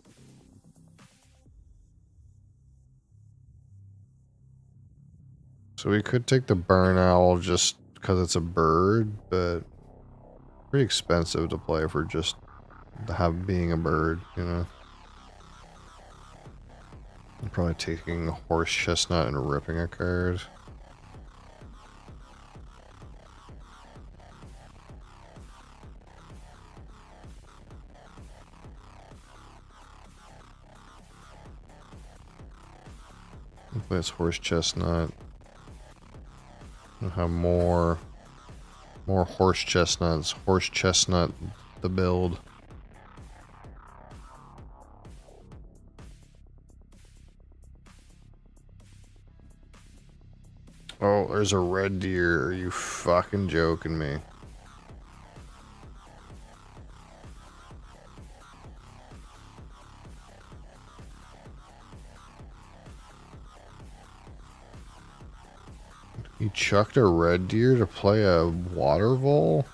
So we could take the barn owl just because it's a bird, but pretty expensive to play for just being a bird, you know. I'm probably taking a horse chestnut and ripping a card. Hopefully it's horse chestnut. I'll have more horse chestnuts. Horse chestnut the build. Oh, there's a red deer. Are you fucking joking me? You chucked a red deer to play a water vole?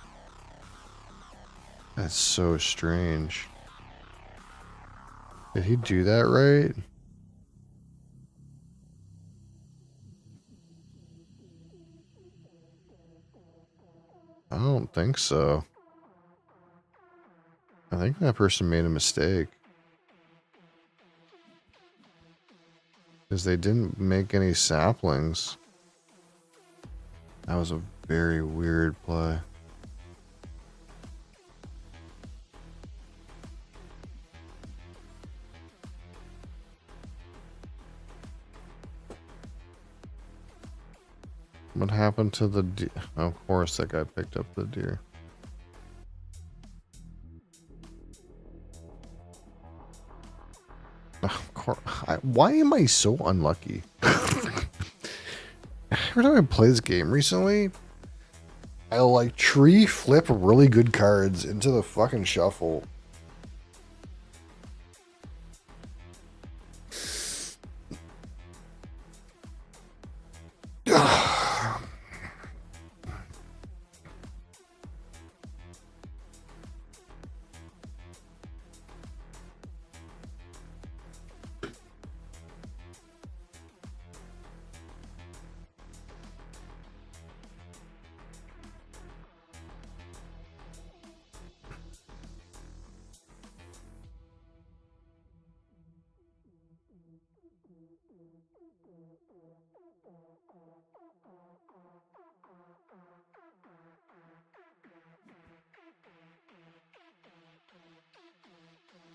That's so strange. Did he do that right? I don't think so. I think that person made a mistake. Because they didn't make any saplings. That was a very weird play. What happened to the deer? Of course, that guy picked up the deer. Of course. Why am I so unlucky? Every time I play this game recently, I'll like tree flip really good cards into the fucking shuffle.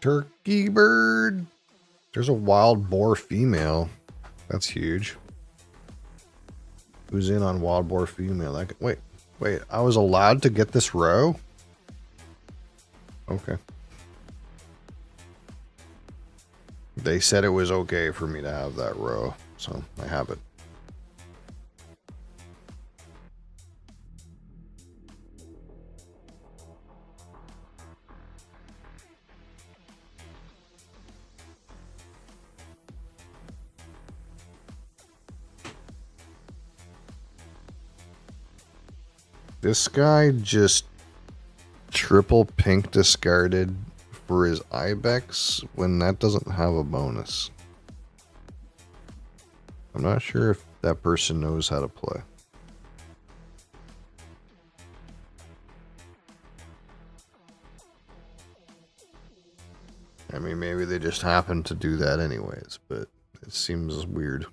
Turkey bird. There's a wild boar female. That's huge. Who's in on wild boar female? Like, wait. I was allowed to get this row? Okay. They said it was okay for me to have that row, so I have it. This guy just triple pink discarded for his Ibex when that doesn't have a bonus. I'm not sure if that person knows how to play. I mean, maybe they just happen to do that anyways, but it seems weird.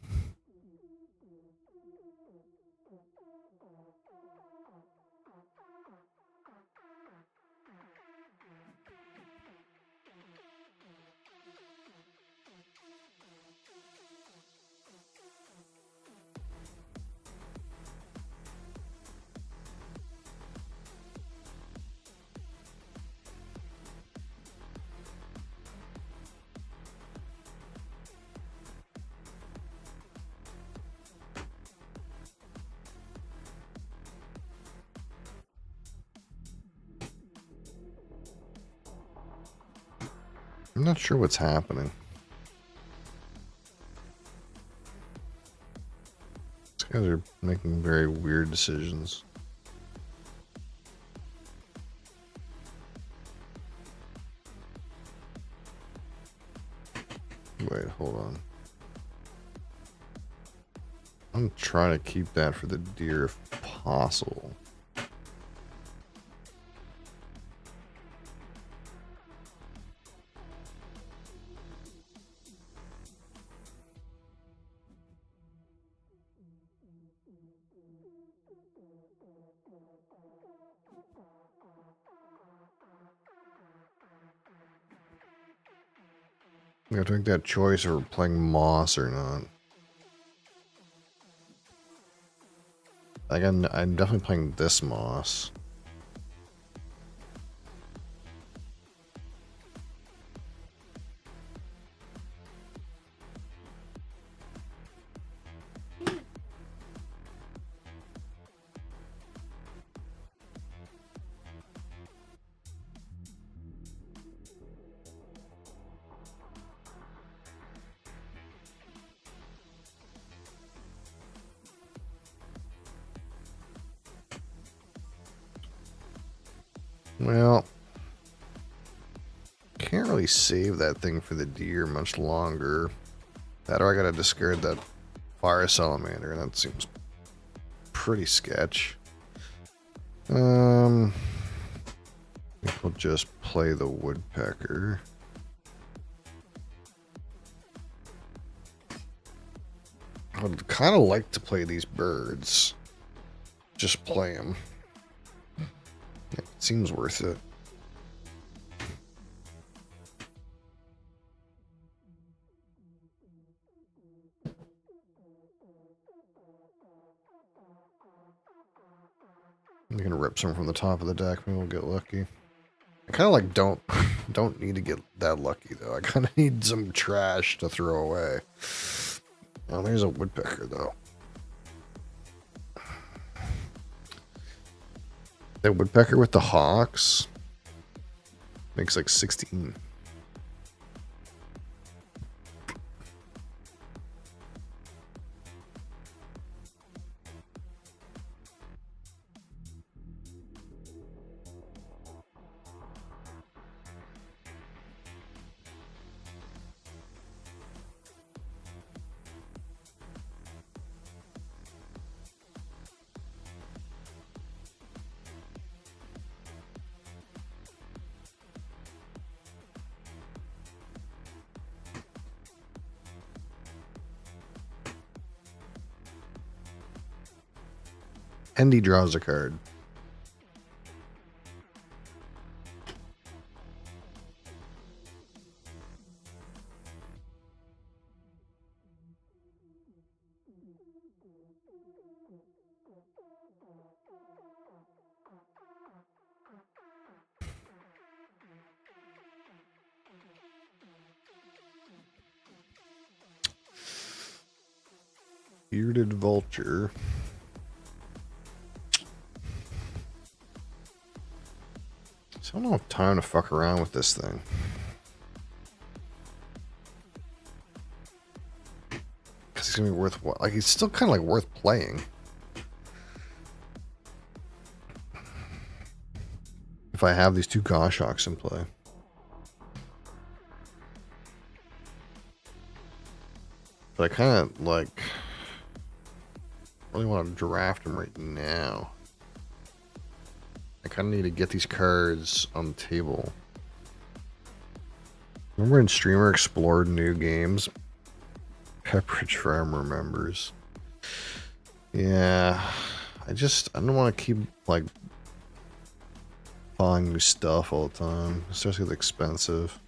I'm not sure what's happening. These guys are making very weird decisions. Wait, hold on. I'm trying to keep that for the deer if possible. I have to make that choice of playing moss or not. Like I'm definitely playing this moss. Well, can't really save that thing for the deer much longer. That or I gotta discard that fire salamander, and that seems pretty sketch. I think we'll just play the woodpecker. I would kind of like to play these birds. Just play them. It seems worth it. I'm gonna rip some from the top of the deck. Maybe we'll get lucky. I kind of like don't need to get that lucky though. I kind of need some trash to throw away. Oh, there's a woodpecker though. That woodpecker with the hawks makes like 16. And he draws a card. Bearded vulture. So I don't have time to fuck around with this thing. Because he's gonna be worth what? Like, he's still kind of like worth playing. If I have these two Goshawks in play. But I kind of like really want to draft him right now. I kind of need to get these cards on the table. Remember when Streamer explored new games? Pepperidge Farm remembers. Yeah, I don't want to keep like buying new stuff all the time. It starts to get expensive.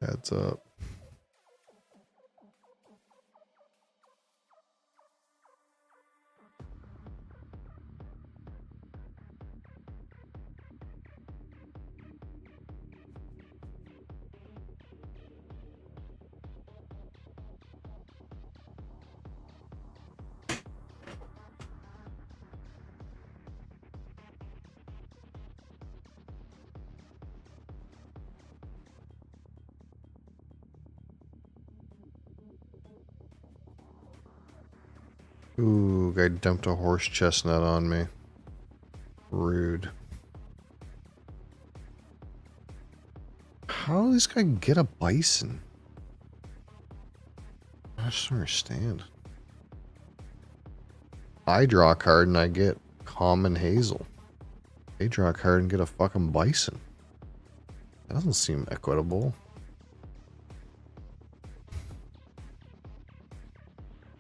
Heads up. Ooh, guy dumped a horse chestnut on me. Rude. How did this guy get a bison? I just don't understand. I draw a card and I get common hazel. They draw a card and get a fucking bison. That doesn't seem equitable.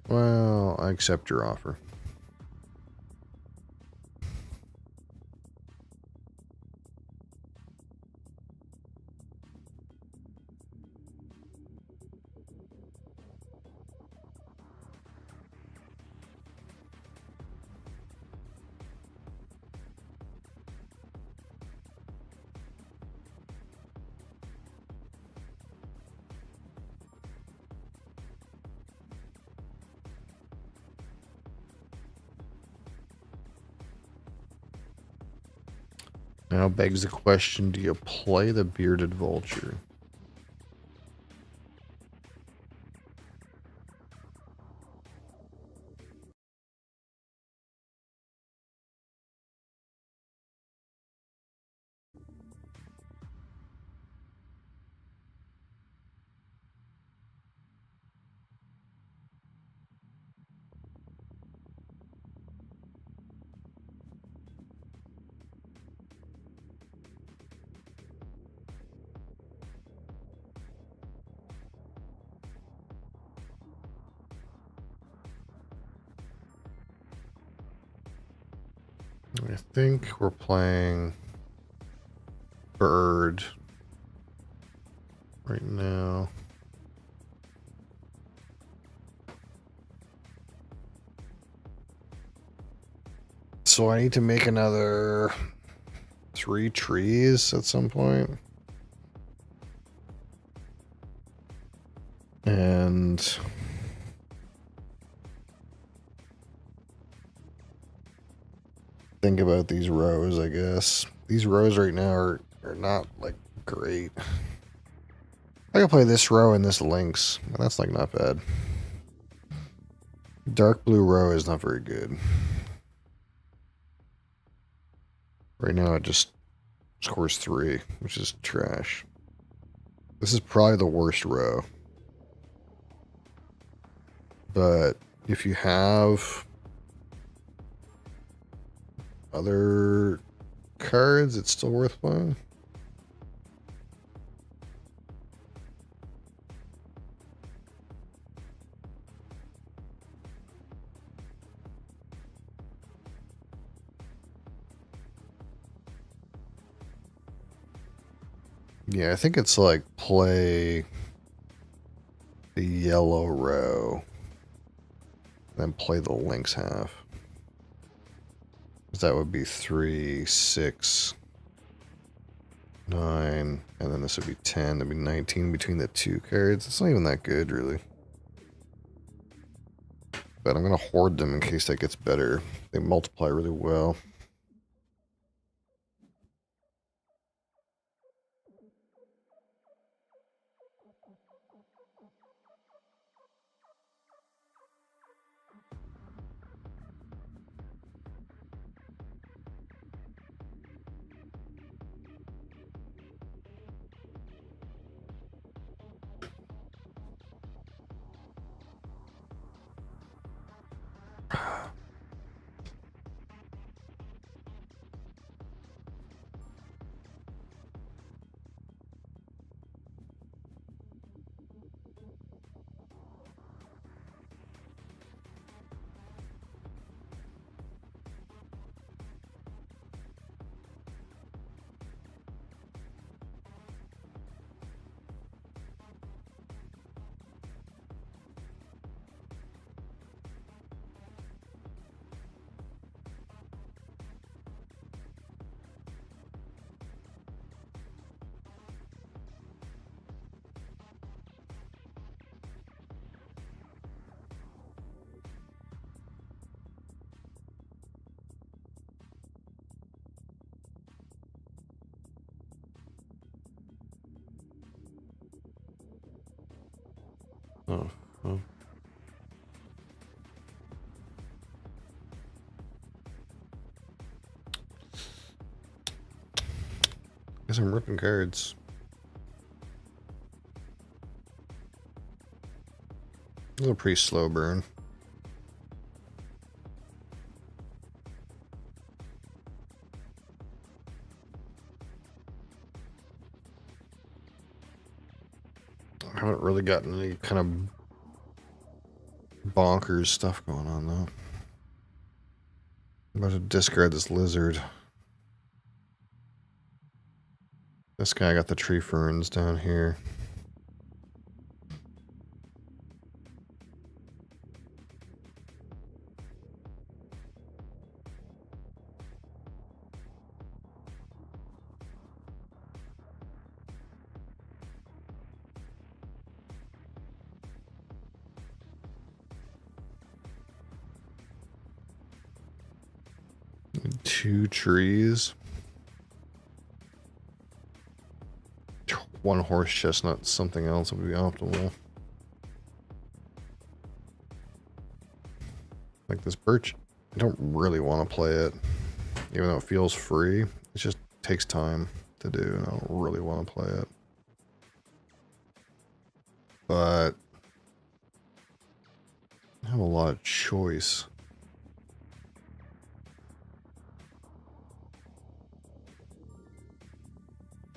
Well, I accept your offer. Now begs the question, do you play the bearded vulture? I think we're playing bird right now. So I need to make another 3 trees at some point. And think about these rows, I guess. These rows right now are not like great. I can play this row and this lynx. That's like not bad. Dark blue row is not very good. Right now it just scores 3, which is trash. This is probably the worst row. But if you have other cards, it's still worth playing. Yeah, I think it's like play the yellow row, then play the lynx half. That would be 3, 6, 9, and then this would be 10. That'd be 19 between the 2 cards. It's not even that good, really. But I'm going to hoard them in case that gets better. They multiply really well. Oh, oh. Guess I'm ripping cards. This is a pretty slow burn. I haven't really gotten any kind of bonkers stuff going on, though. I'm about to discard this lizard. This guy got the tree ferns down here. Two trees. One horse chestnut, something else would be optimal. Like this birch, I don't really want to play it, even though it feels free. It just takes time to do, and I don't really want to play it. But I have a lot of choice.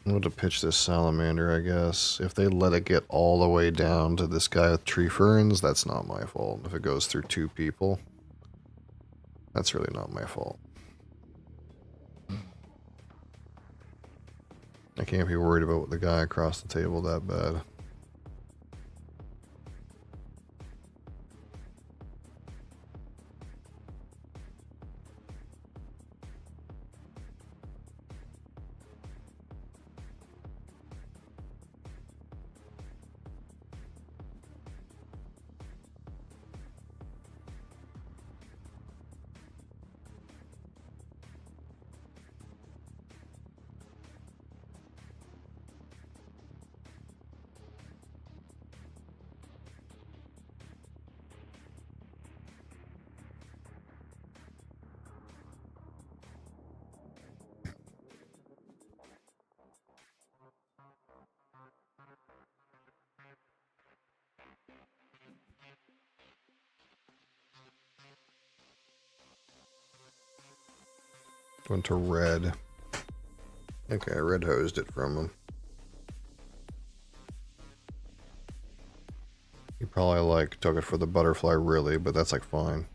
I'm going to pitch this salamander, I guess. If they let it get all the way down to this guy with tree ferns, that's not my fault. If it goes through 2 people, that's really not my fault. I can't be worried about the guy across the table that bad. Went to red. Okay, red hosed it from him. He probably like took it for the butterfly really, but that's like fine.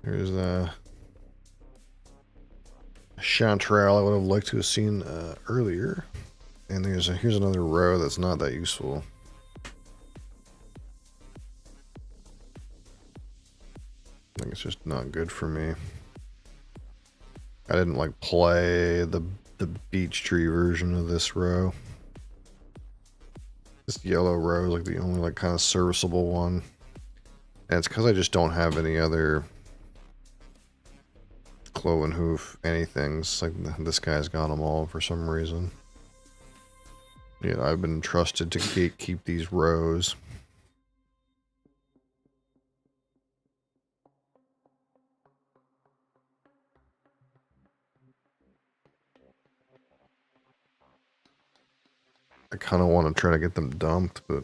Here's the chanterelle I would have liked to have seen earlier. And here's another row that's not that useful. I think it's just not good for me. I didn't like play the beech tree version of this row. This yellow row is like the only like kind of serviceable one. And it's because I just don't have any other cloven hoof anythings. Like this guy's got them all for some reason. Yeah, I've been trusted to keep these rows. I kind of want to try to get them dumped, but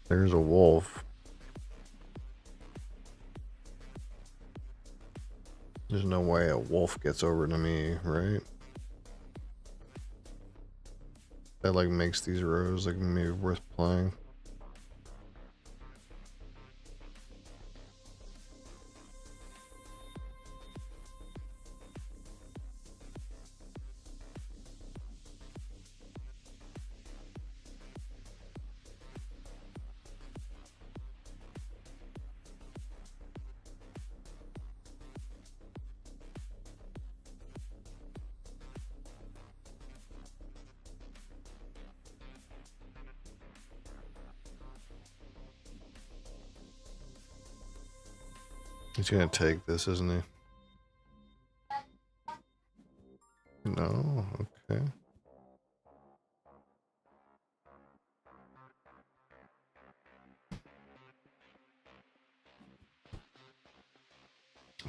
there's a wolf. There's no way a wolf gets over to me, right? That like makes these rows like maybe worth playing. He's gonna take this, isn't he? No, okay.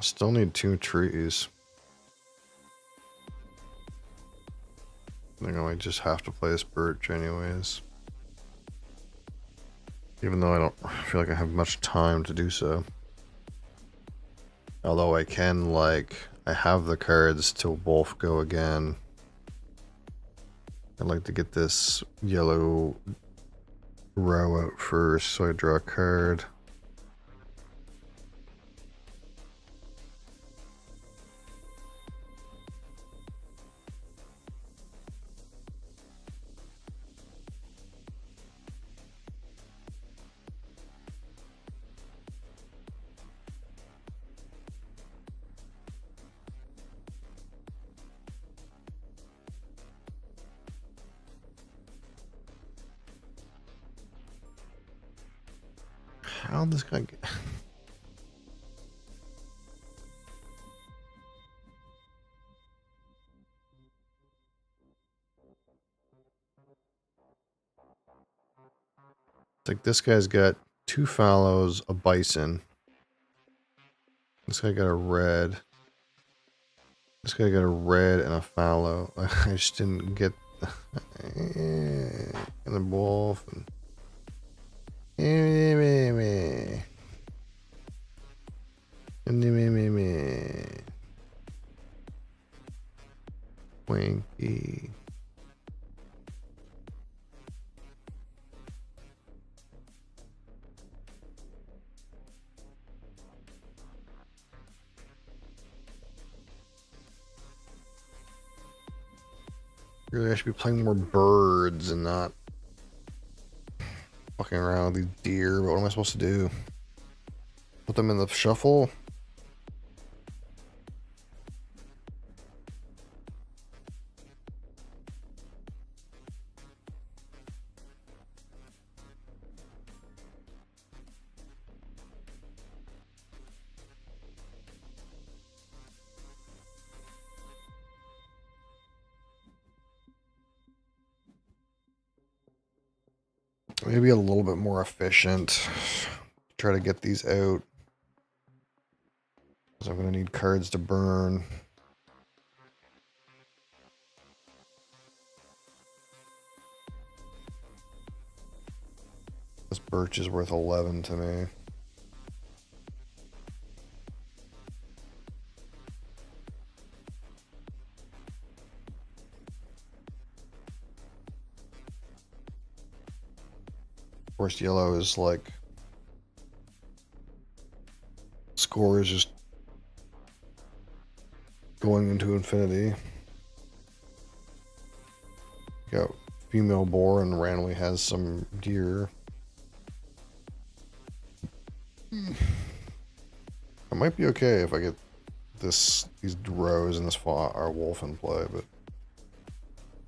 Still need 2 trees. I think I might just have to play this birch anyways. Even though I don't feel like I have much time to do so. Although I can, like, I have the cards to wolf go again. I'd like to get this yellow row out first, so I draw a card. How'd this guy get... It's like this guy's got 2 fallows, a bison. This guy got a red. This guy got a red and a fallow. I just didn't get... and a wolf and... Really, I should be playing more birds and not fucking around with these deer. But what am I supposed to do? Put them in the shuffle? Maybe a little bit more efficient. Try to get these out. Because I'm going to need cards to burn. This birch is worth 11 to me. Of course, yellow is like... Score is just going into infinity. Got female boar and randomly has some deer. I might be okay if I get these rows and this our wolf in play, but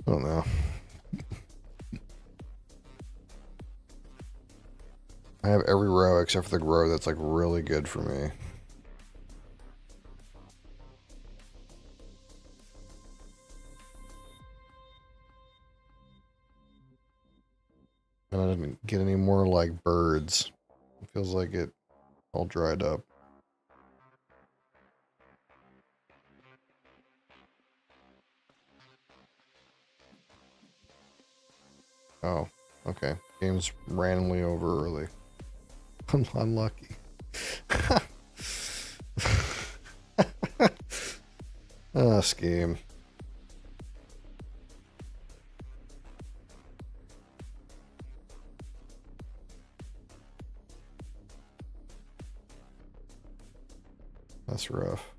I don't know. I have every row except for the row that's like really good for me. And I didn't get any more like birds. It feels like it all dried up. Oh, okay. Game's randomly over early. Unlucky. Ah, scheme. That's rough.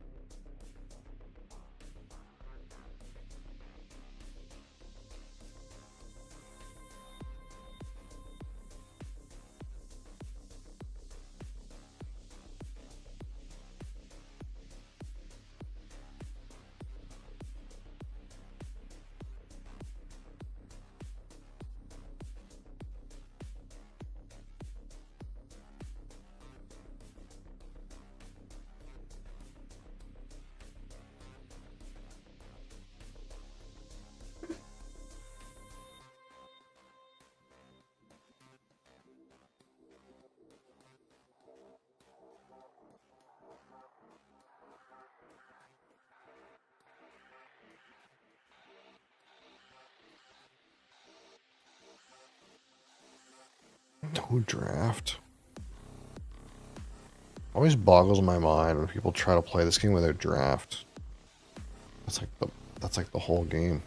No draft. Always boggles my mind when people try to play this game without draft. That's like the whole game.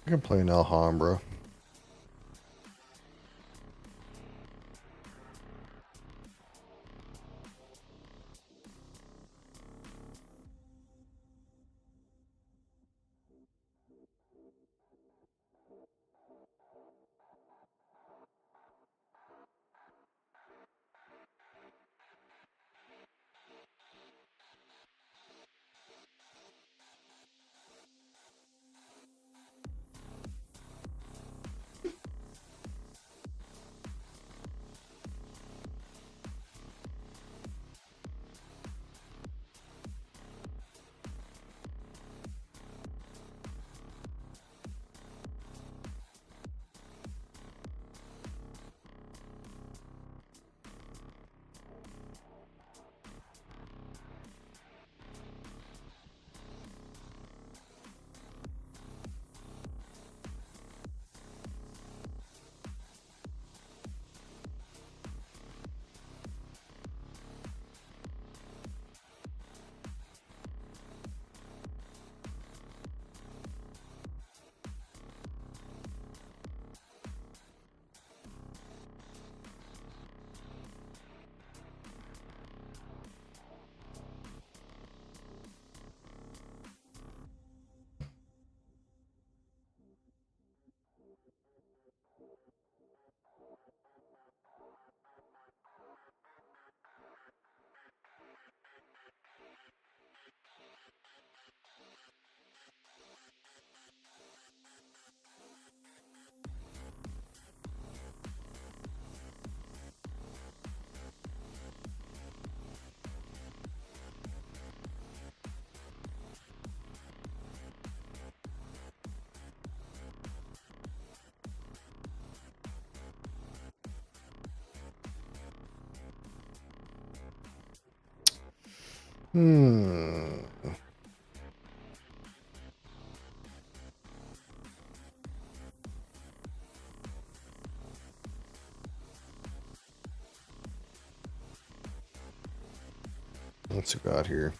I can play an Alhambra. Hmm. What's it got here?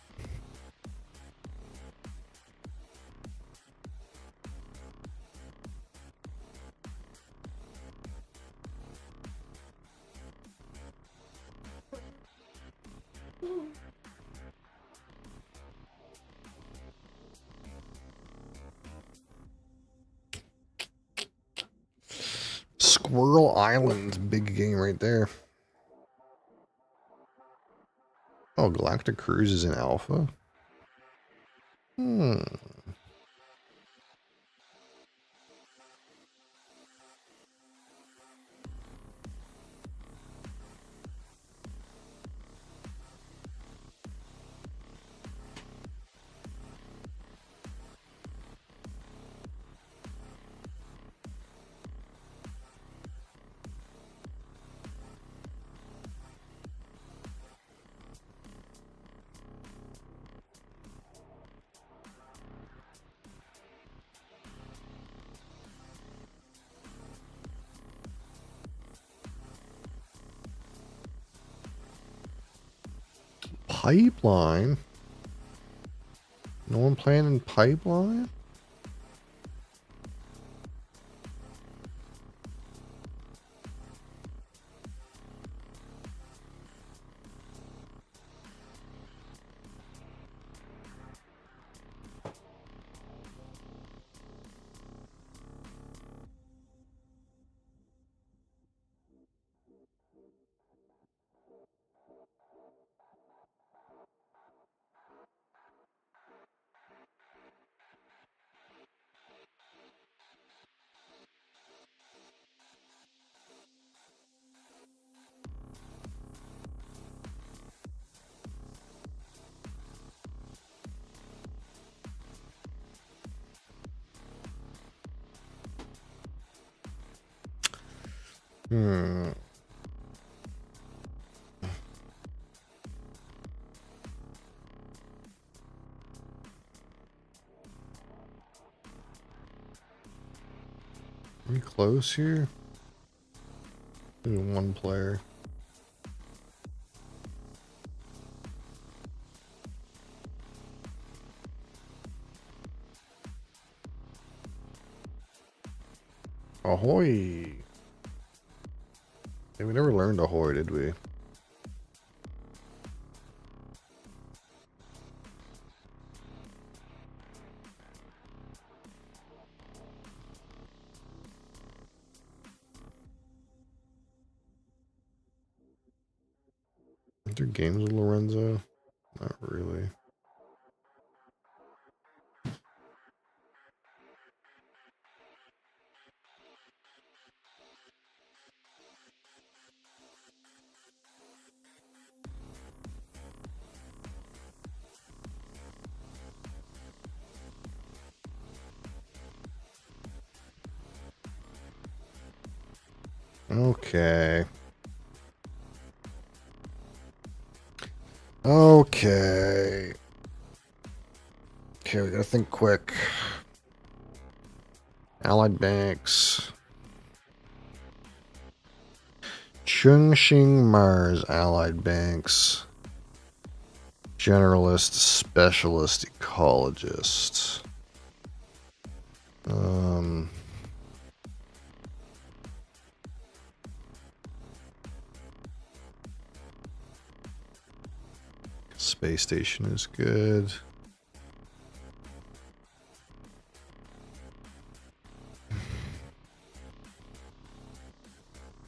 Squirrel Island's big game right there. Oh, Galactic Cruise is in alpha? Hmm. Pipeline? No one playing in Pipeline? Hmm. Are we close here? There's one player. Ahoy! Yeah, we never learned ahoy, did we? Are there games with Lorenzo? Not really. Okay. Okay. Okay, we gotta think quick. Allied banks. Chungshing Mars Allied banks. Generalist, specialist, ecologist. Space station is good.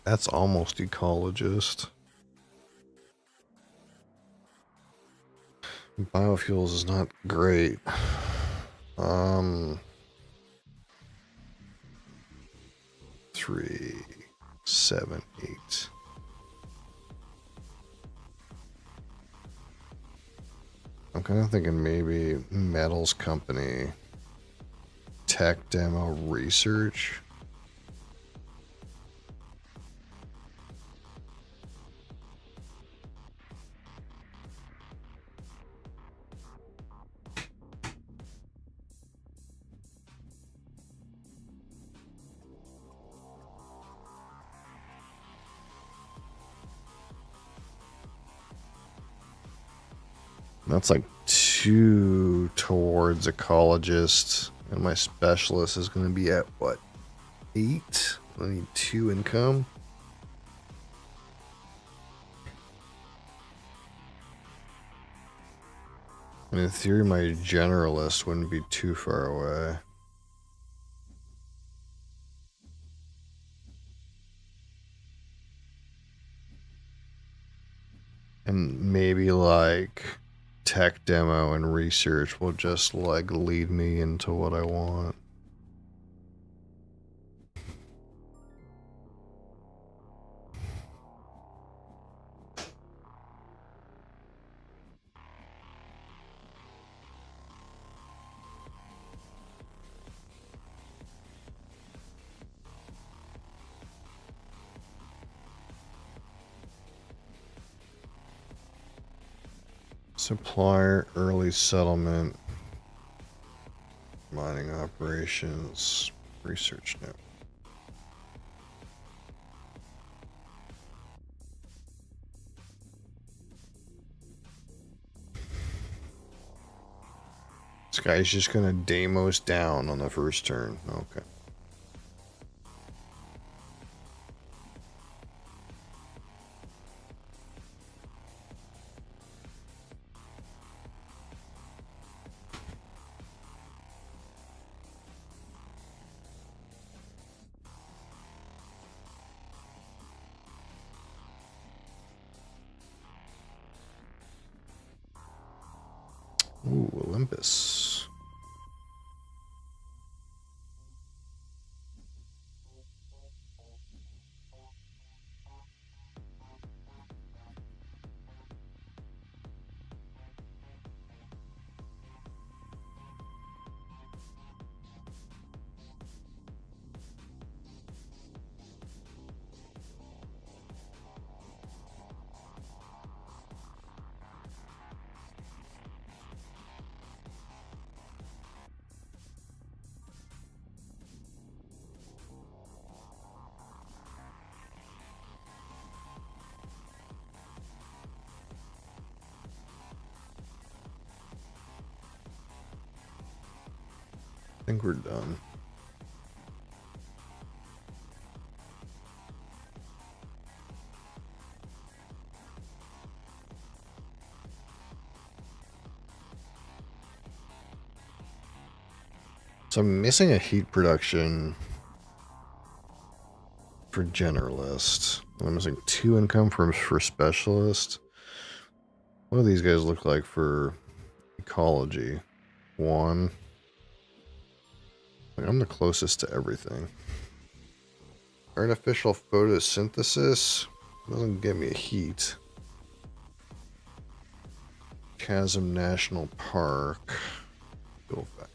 That's almost ecologist. Biofuels is not great. 3, 7, 8. I'm kind of thinking maybe metals company, tech demo research. That's like 2 towards ecologist, and my specialist is going to be at what, 8? I need 2 income. And in theory, my generalist wouldn't be too far away. And maybe like tech demo and research will just like lead me into what I want. Supplier, early settlement, mining operations, research network. This guy's just gonna Deimos down on the first turn. Okay. Ooh, Olympus. I think we're done. So I'm missing a heat production for generalist. I'm missing 2 income for specialist. What do these guys look like for ecology? 1. Like, I'm the closest to everything. Artificial photosynthesis doesn't give me a heat. Chasm National Park. Go back.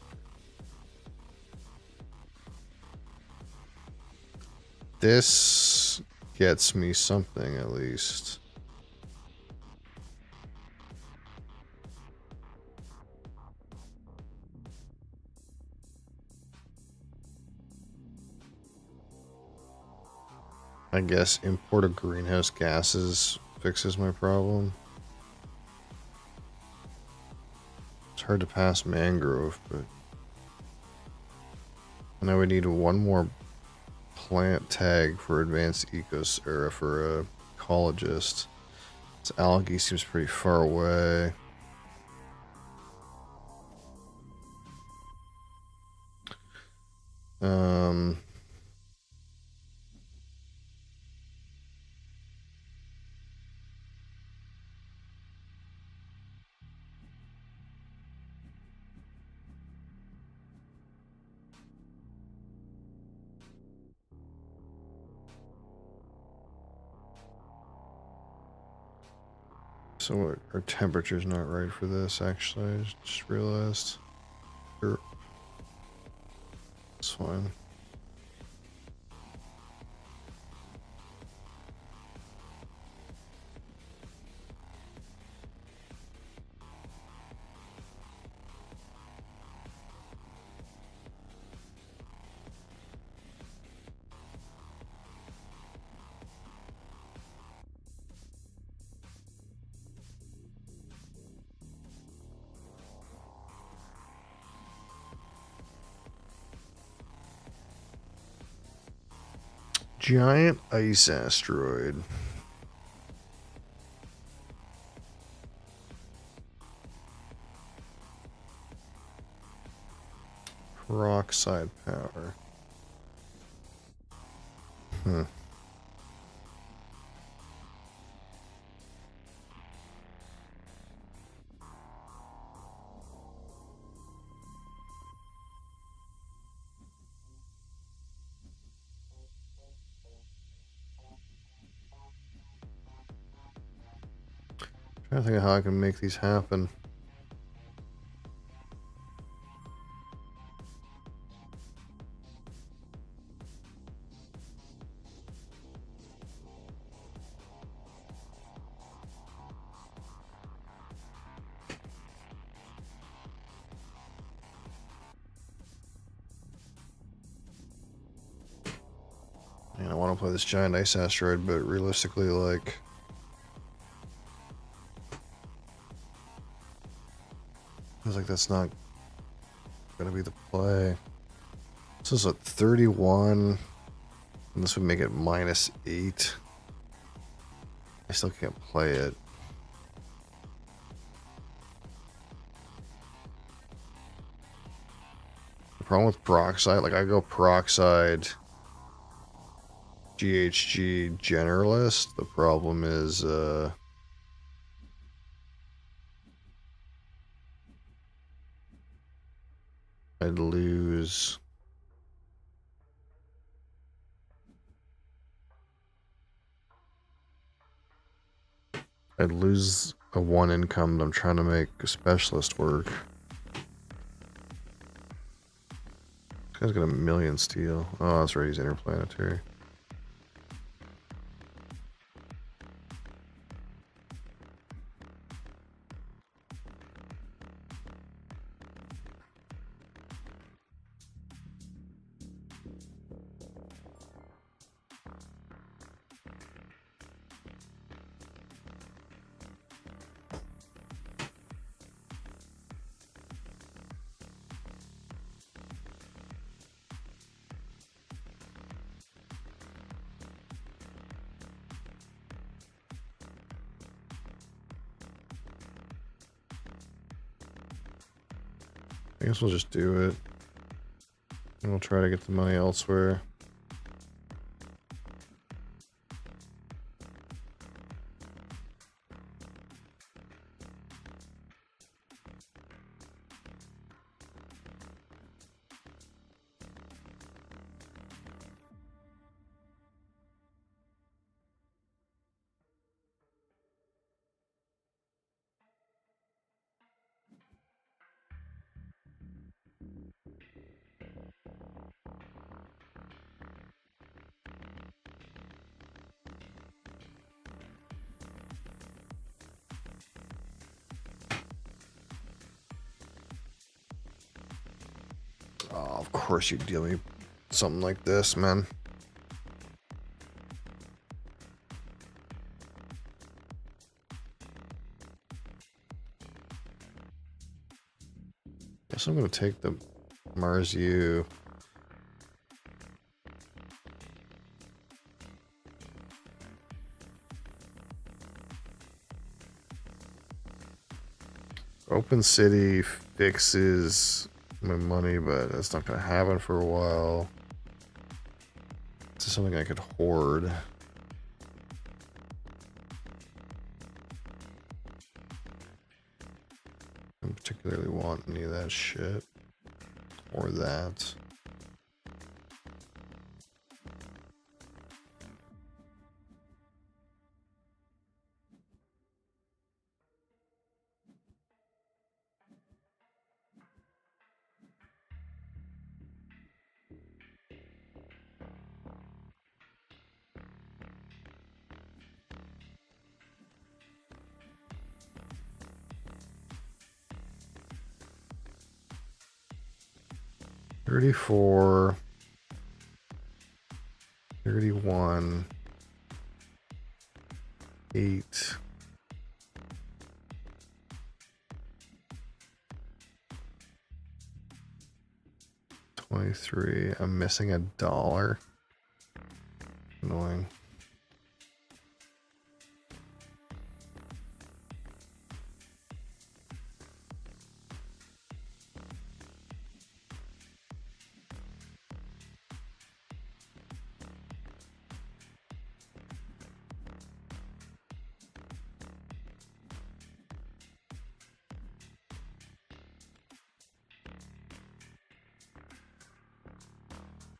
This gets me something at least. I guess import of greenhouse gases fixes my problem. It's hard to pass mangrove, but I know we need 1 more plant tag for advanced ecos or for a ecologist. This algae seems pretty far away. So our temperature's not right for this, actually. I just realized. Sure. It's fine. Giant ice asteroid. Peroxide power. Hmm. Trying to think of how I can make these happen. And I want to play this giant ice asteroid, but realistically, like, feels like that's not gonna be the play. This is a 31, and this would make it -8. I still can't play it. The problem with peroxide, like I go peroxide, GHG generalist. The problem is, I'd lose. I'd lose a 1 income that I'm trying to make a specialist work. This guy's got 1,000,000 steel. Oh, that's right, he's interplanetary. I guess we'll just do it. And we'll try to get the money elsewhere. Oh, of course you deal me something like this, man. Guess I'm gonna take the Mars U. Open City fixes my money, but that's not gonna happen for a while. This is something I could hoard. I don't particularly want any of that shit. Or that. $34, $31, $8. $23. I'm missing $1. annoying.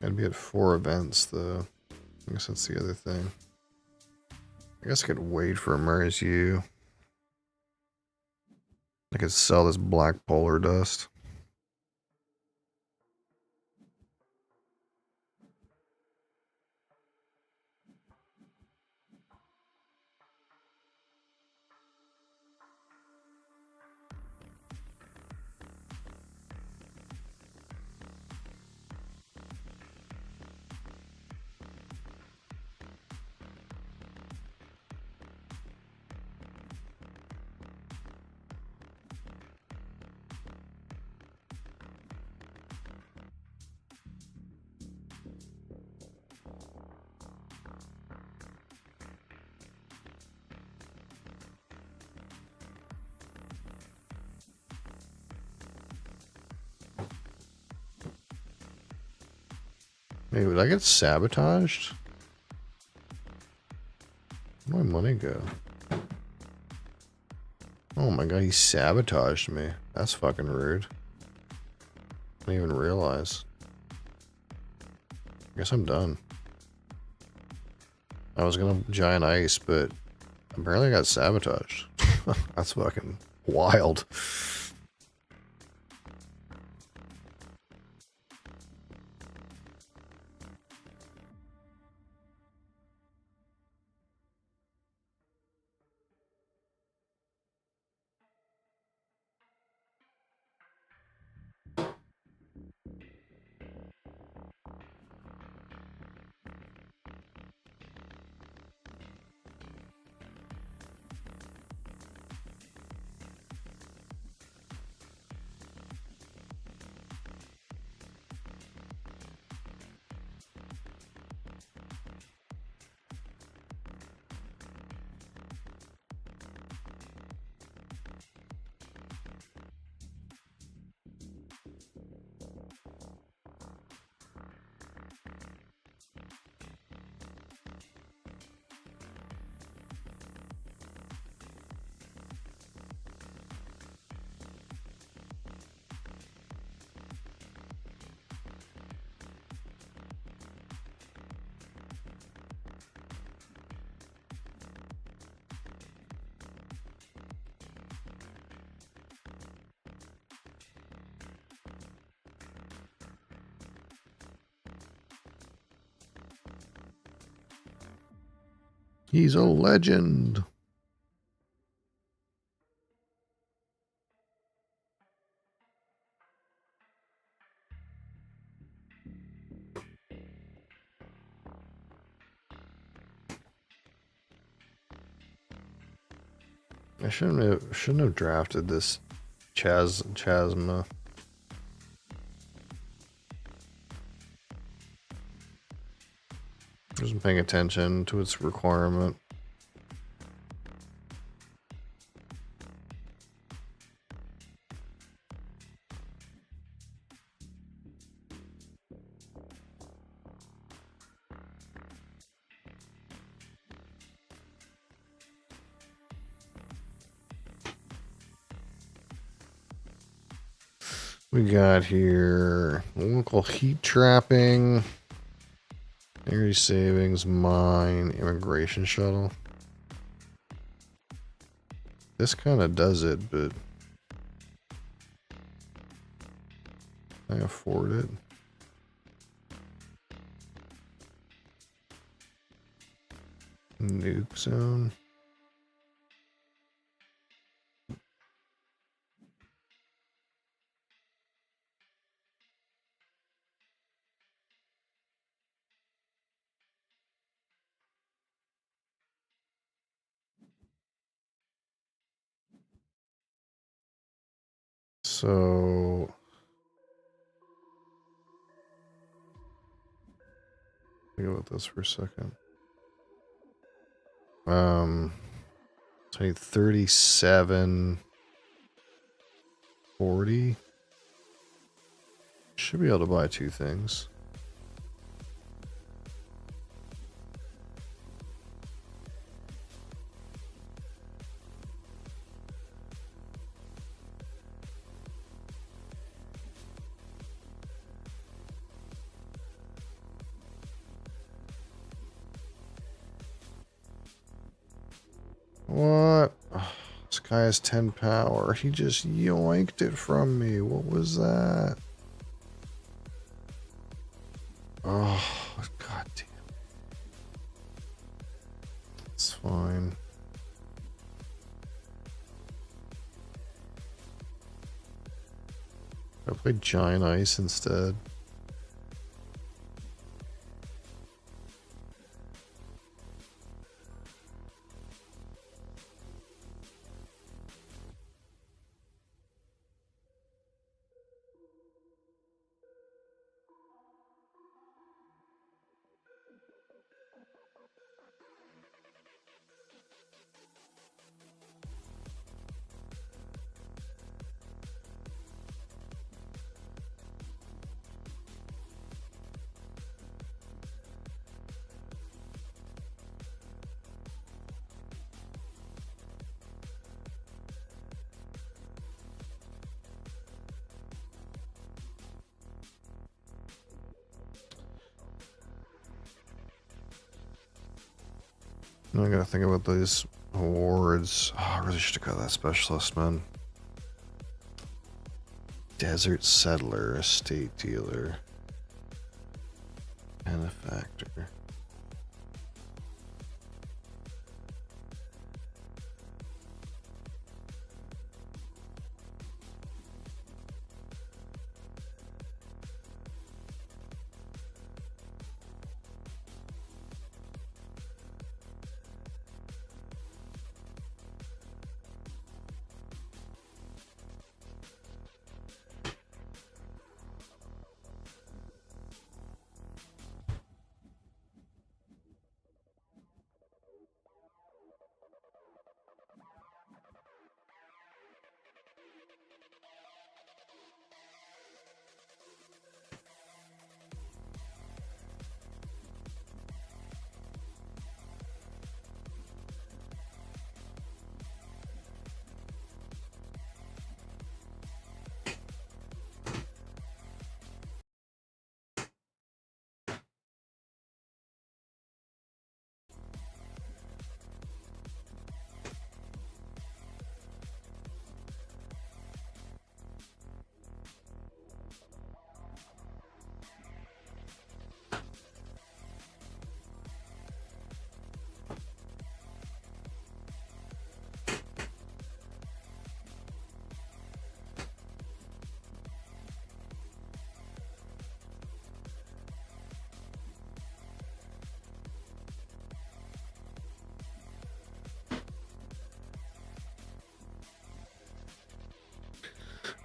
Gotta be at 4 events, though. I guess that's the other thing. I guess I could wait for Murray's U. I could sell this black polar dust. Hey, would I get sabotaged? Where'd my money go? Oh my god, he sabotaged me. That's fucking rude. I didn't even realize. I guess I'm done. I was gonna giant ice, but apparently I got sabotaged. That's fucking wild. He's a legend. I shouldn't have drafted this Chasma. Wasn't paying attention to its requirement. We got here local heat trapping, energy savings, mine, immigration shuttle. This kind of does it, but I afford it. Nuke zone. So think about this for a second. So I need 37, 40. Should be able to buy 2 things. What? Oh, this guy has 10 power. He just yoinked it from me. What was that? Oh, god damn. It's fine. I play Giant Ice instead. Now I gotta think about these awards. Oh, I really should have got that specialist, man. Desert Settler, Estate Dealer, Benefactor.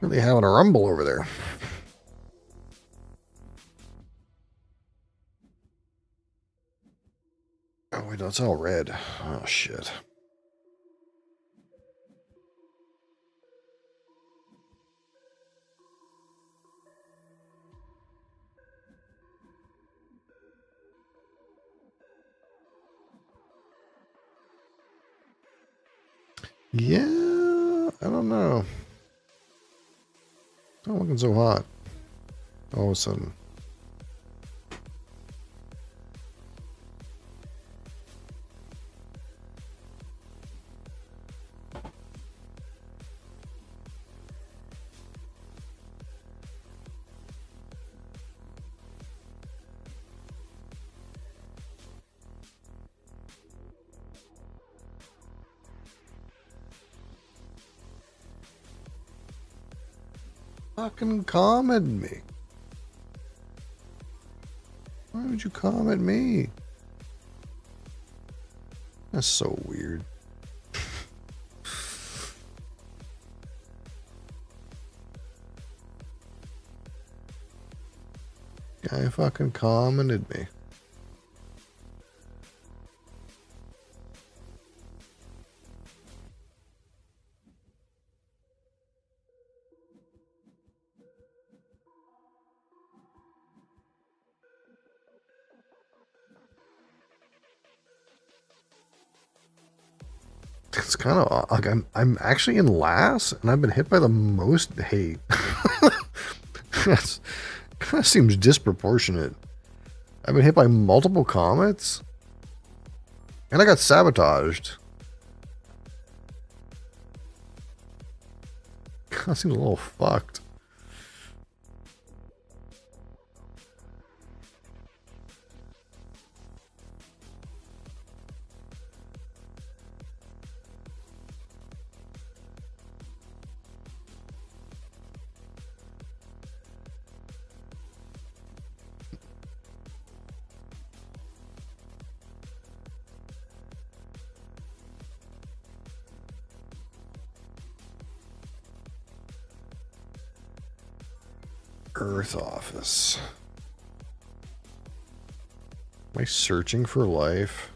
Really having a rumble over there. Oh wait, no, it's all red. Oh shit. Yeah, I don't know. It's not looking so hot. All of a sudden. Fucking comment me. Why would you comment me? That's so weird. Guy fucking commented me. It's kind of like I'm actually in last, and I've been hit by the most hate. That's kind of seems disproportionate. I've been hit by multiple comets, and I got sabotaged. Kind of seems a little fucked. Earth office. Am I searching for life?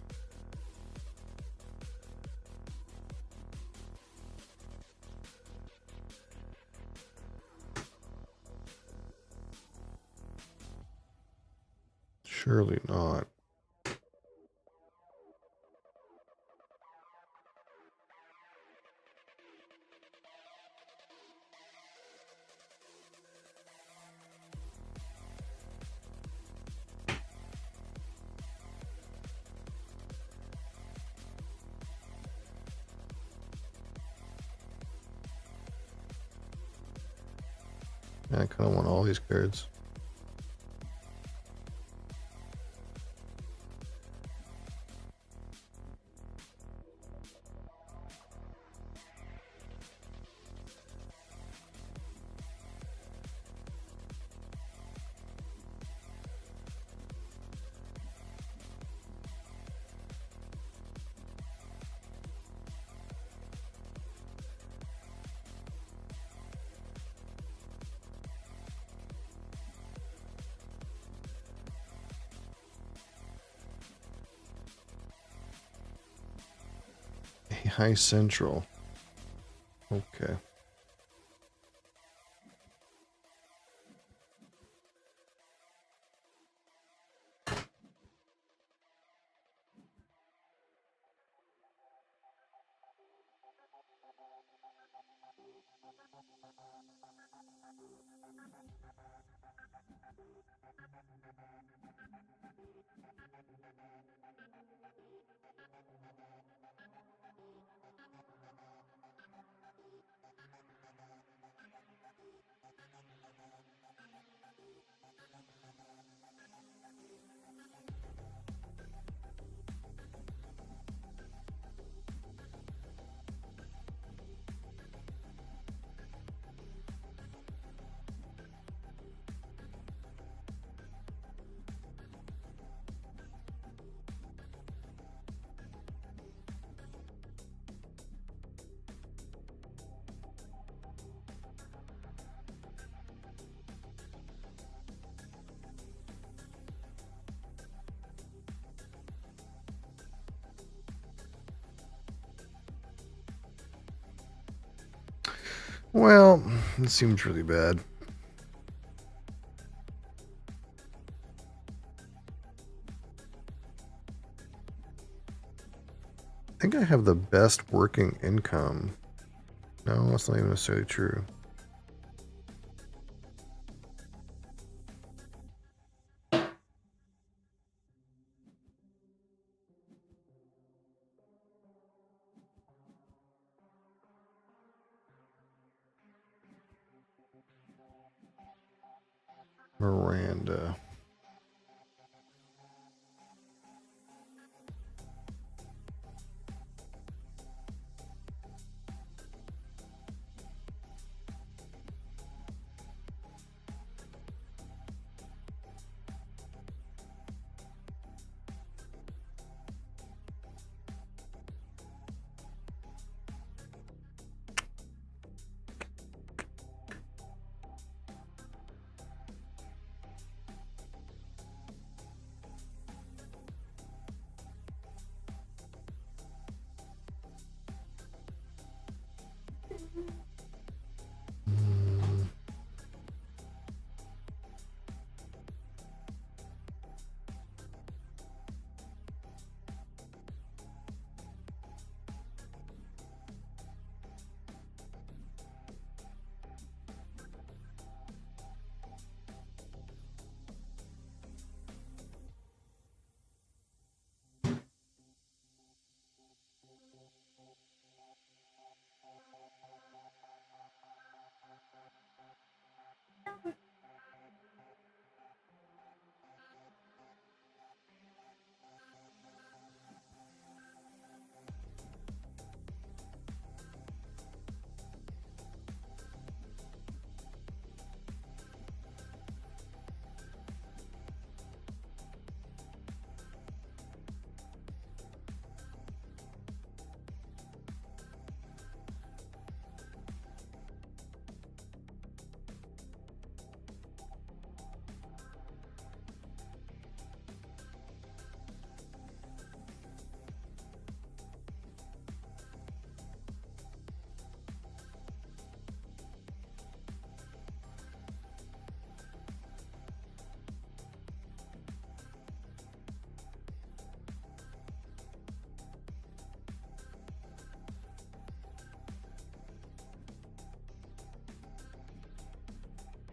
Surely not. I kind of want all these cards. High Central. Okay. Well, it seems really bad. I think I have the best working income. No, that's not even necessarily true. Miranda.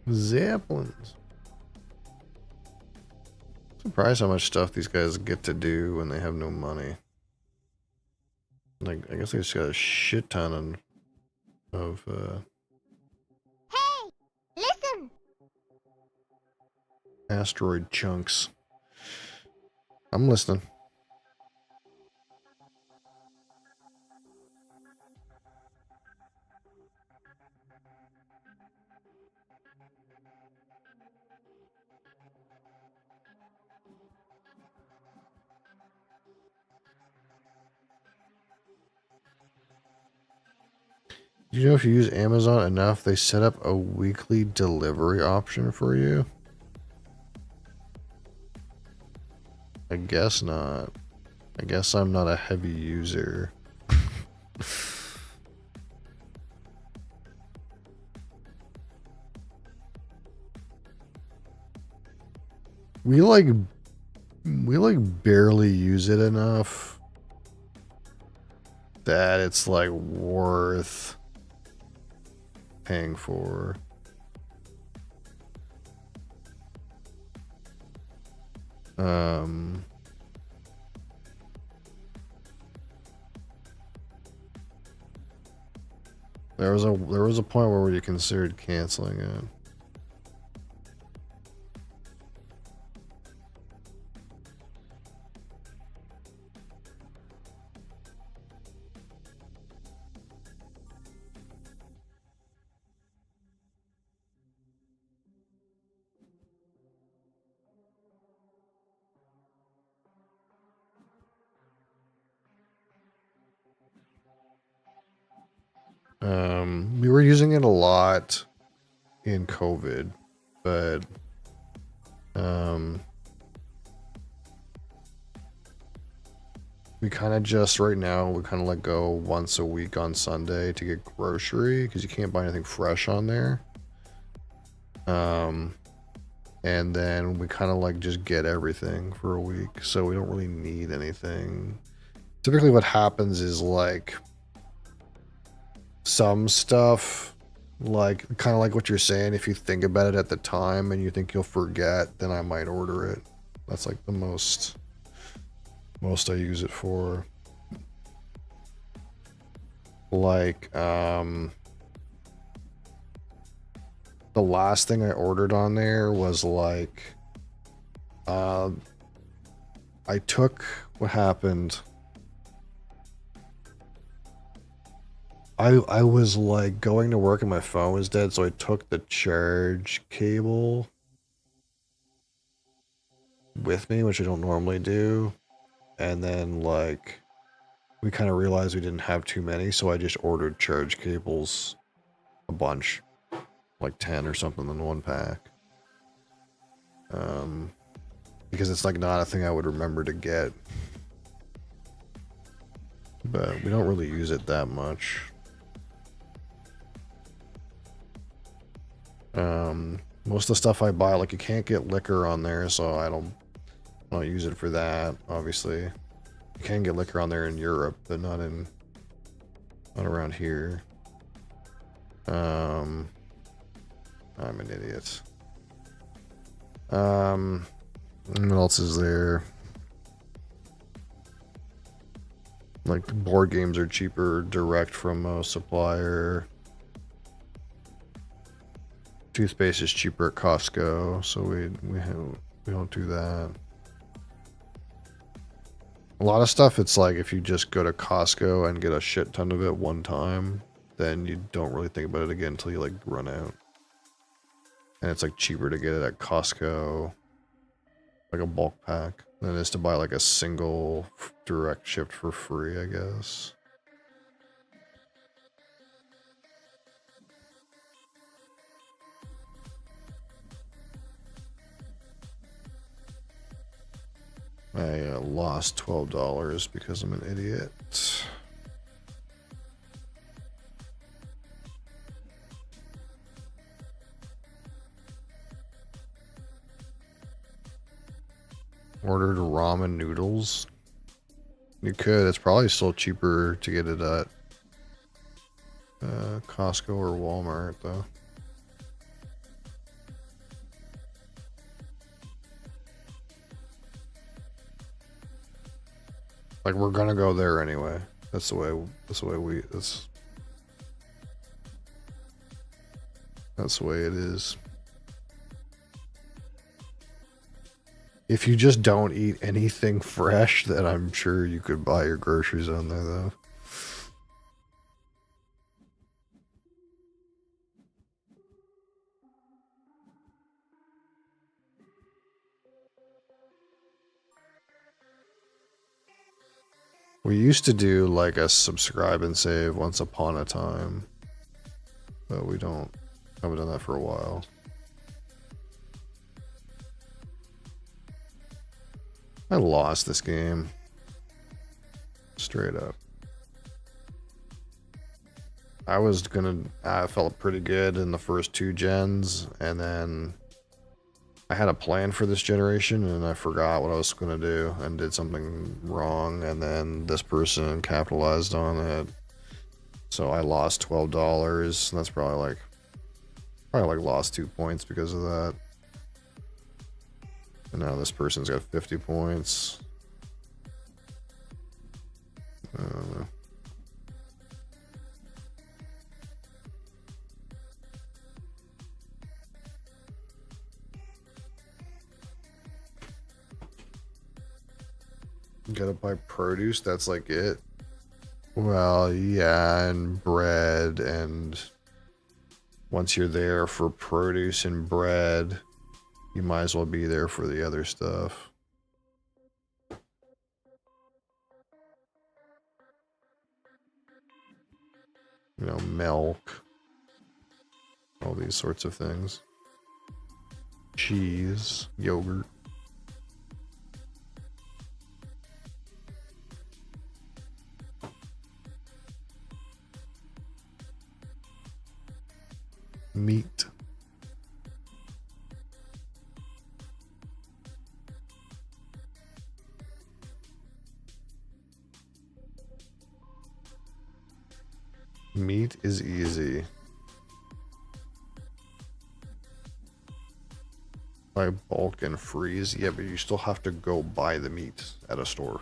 Zeppelins. Surprised how much stuff these guys get to do when they have no money. Like, I guess they just got a shit ton of Hey, listen. asteroid chunks. I'm listening. You know, if you use Amazon enough, they set up a weekly delivery option for you? I guess not. I guess I'm not a heavy user. We like barely use it enough that it's like worth paying for. There was a point where we considered canceling it. We were using it a lot in COVID, but we kind of just right now we kind of like go once a week on Sunday to get grocery because you can't buy anything fresh on there. And then we kind of like just get everything for a week, so we don't really need anything. Typically what happens is like some stuff, like kind of like what you're saying, if you think about it at the time and you think you'll forget, then I might order it. That's like the most I use it for. Like the last thing I ordered on there was like I took what happened. I was like going to work and my phone was dead, so I took the charge cable with me, which I don't normally do. And then like we kind of realized we didn't have too many, so I just ordered charge cables a bunch, like 10 or something in one pack. Because it's like not a thing I would remember to get. But we don't really use it that much. Most of the stuff I buy, like you can't get liquor on there, so I don't use it for that, obviously. You can get liquor on there in Europe, but not around here. I'm an idiot. What else is there? Like board games are cheaper direct from a supplier. Toothpaste is cheaper at Costco, so we don't do that. A lot of stuff, it's like if you just go to Costco and get a shit ton of it one time, then you don't really think about it again until you like run out. And it's like cheaper to get it at Costco, like a bulk pack, than it is to buy like a single direct shipped for free, I guess. I lost $12 because I'm an idiot. Ordered ramen noodles. You could. It's probably still cheaper to get it at Costco or Walmart, though. Like, we're gonna go there anyway. That's the way that's the way it is. If you just don't eat anything fresh, then I'm sure you could buy your groceries on there, though. We used to do like a subscribe and save once upon a time, but we haven't done that for a while. I lost this game. Straight up. I felt pretty good in the first 2 gens, and then I had a plan for this generation and I forgot what I was going to do and did something wrong, and then this person capitalized on it. So I lost $12, and that's probably lost 2 points because of that. And now this person's got 50 points. I don't know. You gotta buy produce, that's like it. Well, yeah, and bread, and once you're there for produce and bread, you might as well be there for the other stuff. You know, milk, all these sorts of things. Cheese, yogurt. Meat. Meat is easy. Buy bulk and freeze. Yeah, but you still have to go buy the meat at a store.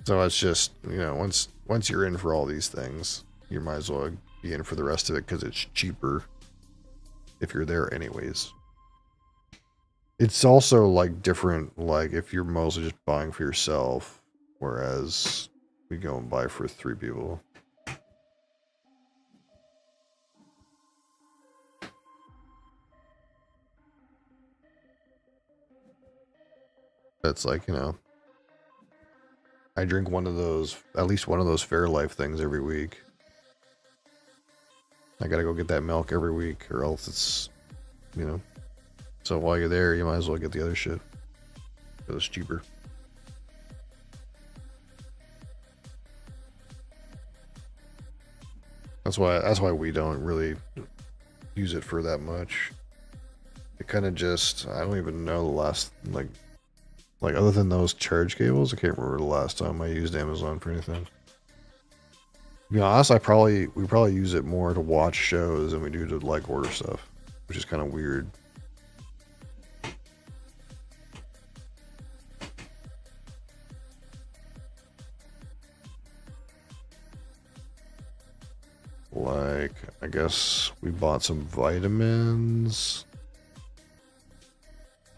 So it's just, you know, once you're in for all these things, you might as well be in for the rest of it because it's cheaper if you're there anyways. It's also like different, like if you're mostly just buying for yourself, whereas we go and buy for 3 people. It's like, you know, I drink one of those, at least one of those Fairlife things every week. I gotta go get that milk every week, or else it's, you know. So while you're there, you might as well get the other shit, because it's cheaper. That's why we don't really use it for that much. It kind of just, I don't even know the last, like other than those charge cables, I can't remember the last time I used Amazon for anything. To be honest, we probably use it more to watch shows than we do to like order stuff, which is kind of weird. Like, I guess we bought some vitamins,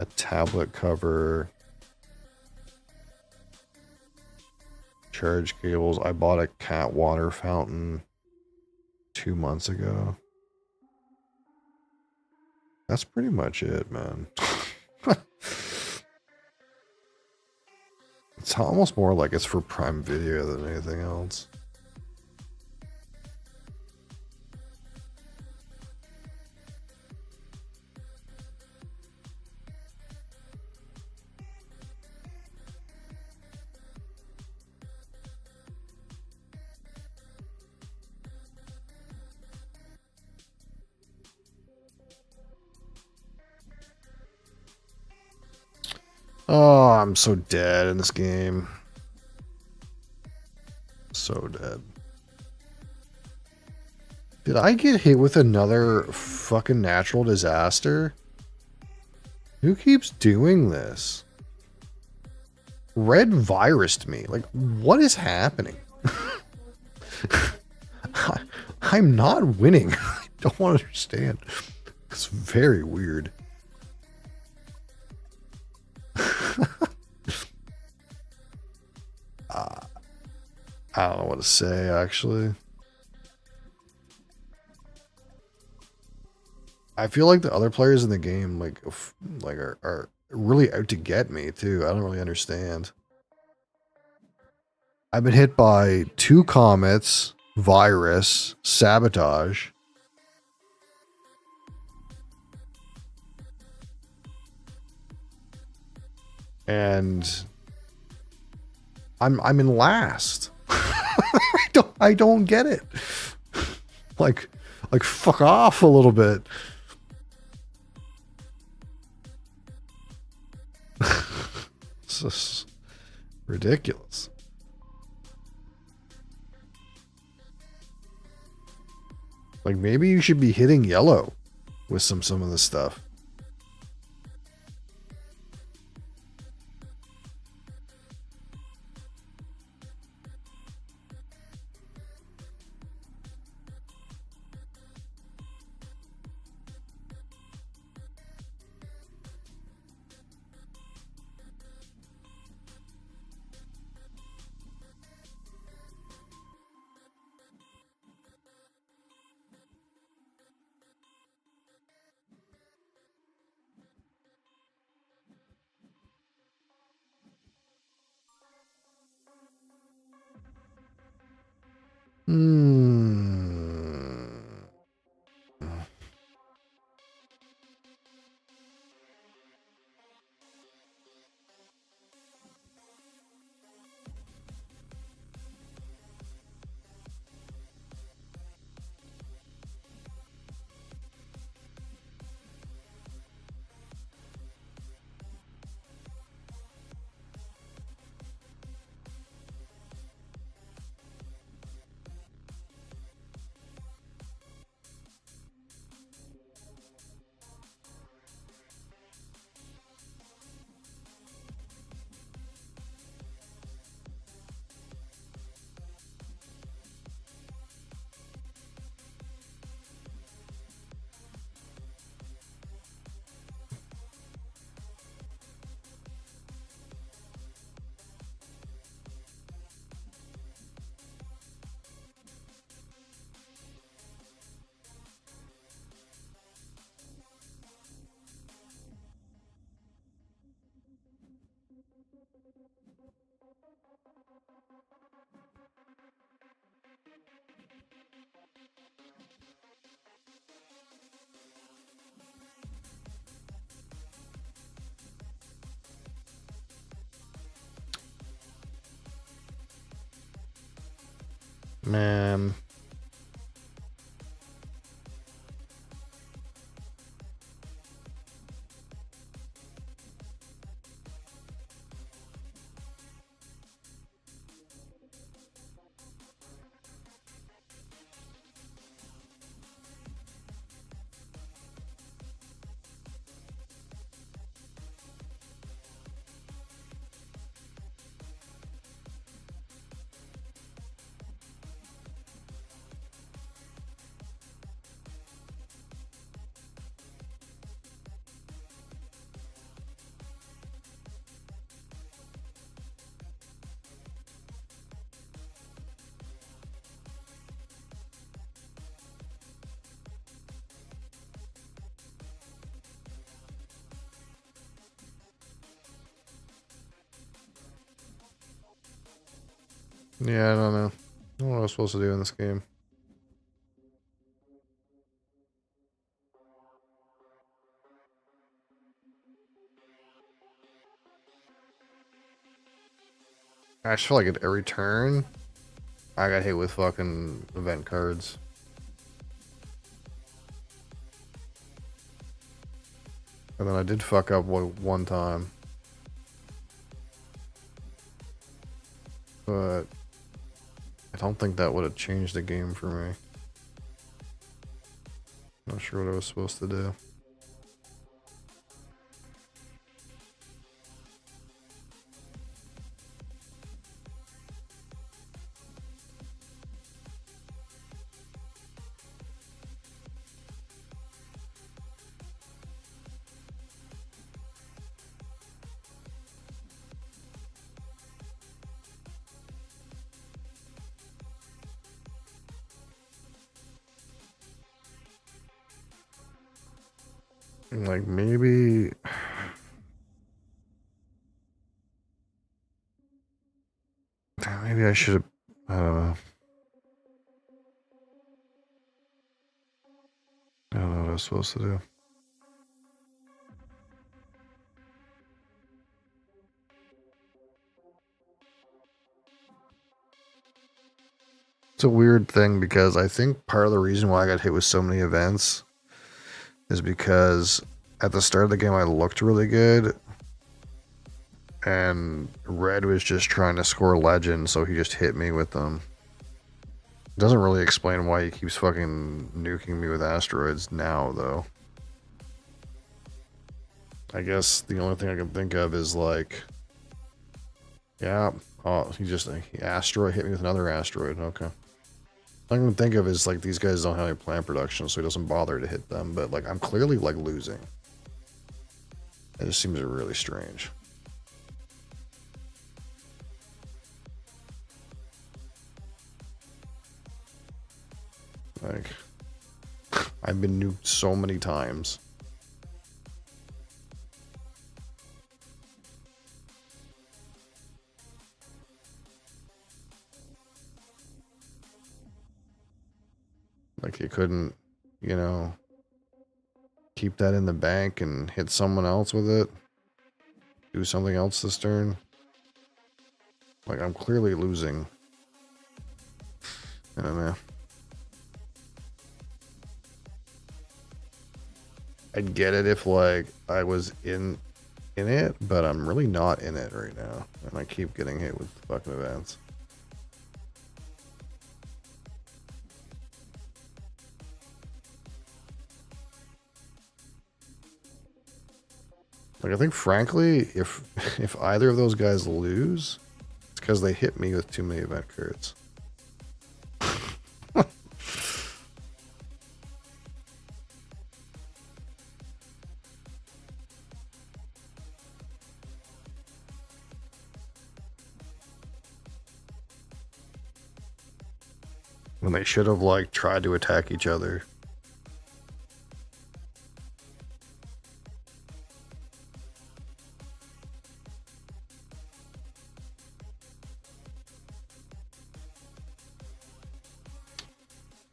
a tablet cover, charge cables. I bought a cat water fountain 2 months ago. That's pretty much it, man. It's almost more like it's for Prime Video than anything else. Oh, I'm so dead in this game. So dead. Did I get hit with another fucking natural disaster? Who keeps doing this? Red virused me. Like, what is happening? I'm not winning. I don't understand. It's very weird. I don't know what to say, actually. I feel like the other players in the game are really out to get me too. I don't really understand. I've been hit by 2 comets, virus, sabotage. And I'm in last. I don't get it. Like fuck off a little bit. It's just ridiculous. Like, maybe you should be hitting yellow with some of this stuff. Hmm. Man. Yeah, I don't know. I don't know what I was supposed to do in this game. I just feel like at every turn, I got hit with fucking event cards. And then I did fuck up one time. But I don't think that would have changed the game for me. Not sure what I was supposed to do. Like maybe maybe I should have, I don't know. I don't know what I was supposed to do. It's a weird thing because I think part of the reason why I got hit with so many events is because at the start of the game I looked really good and Red was just trying to score legend, so he just hit me with them. Doesn't really explain why he keeps fucking nuking me with asteroids now, though. I guess the only thing I can think of is like, yeah, oh, he asteroid hit me with another asteroid. Okay. All I can think of is like these guys don't have any plant production, so he doesn't bother to hit them. But like I'm clearly like losing. It just seems really strange. Like I've been nuked so many times. Like you couldn't, you know, keep that in the bank and hit someone else with it. Do something else this turn. Like I'm clearly losing. I don't know. I'd get it if like I was in it, but I'm really not in it right now. And I keep getting hit with fucking events. Like I think frankly, if if either of those guys lose, it's because they hit me with too many event cards. When they should have like tried to attack each other.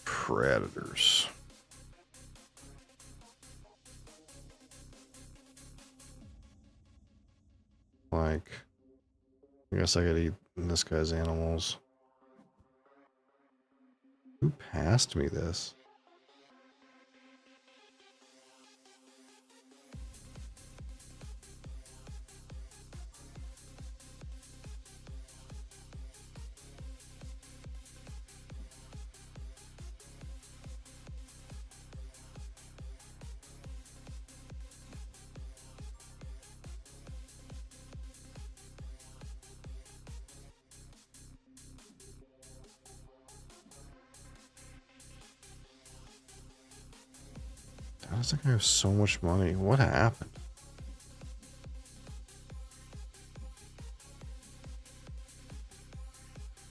Predators. Like, I guess I could eat this guy's animals. Who passed me this? How does that guy have so much money? What happened?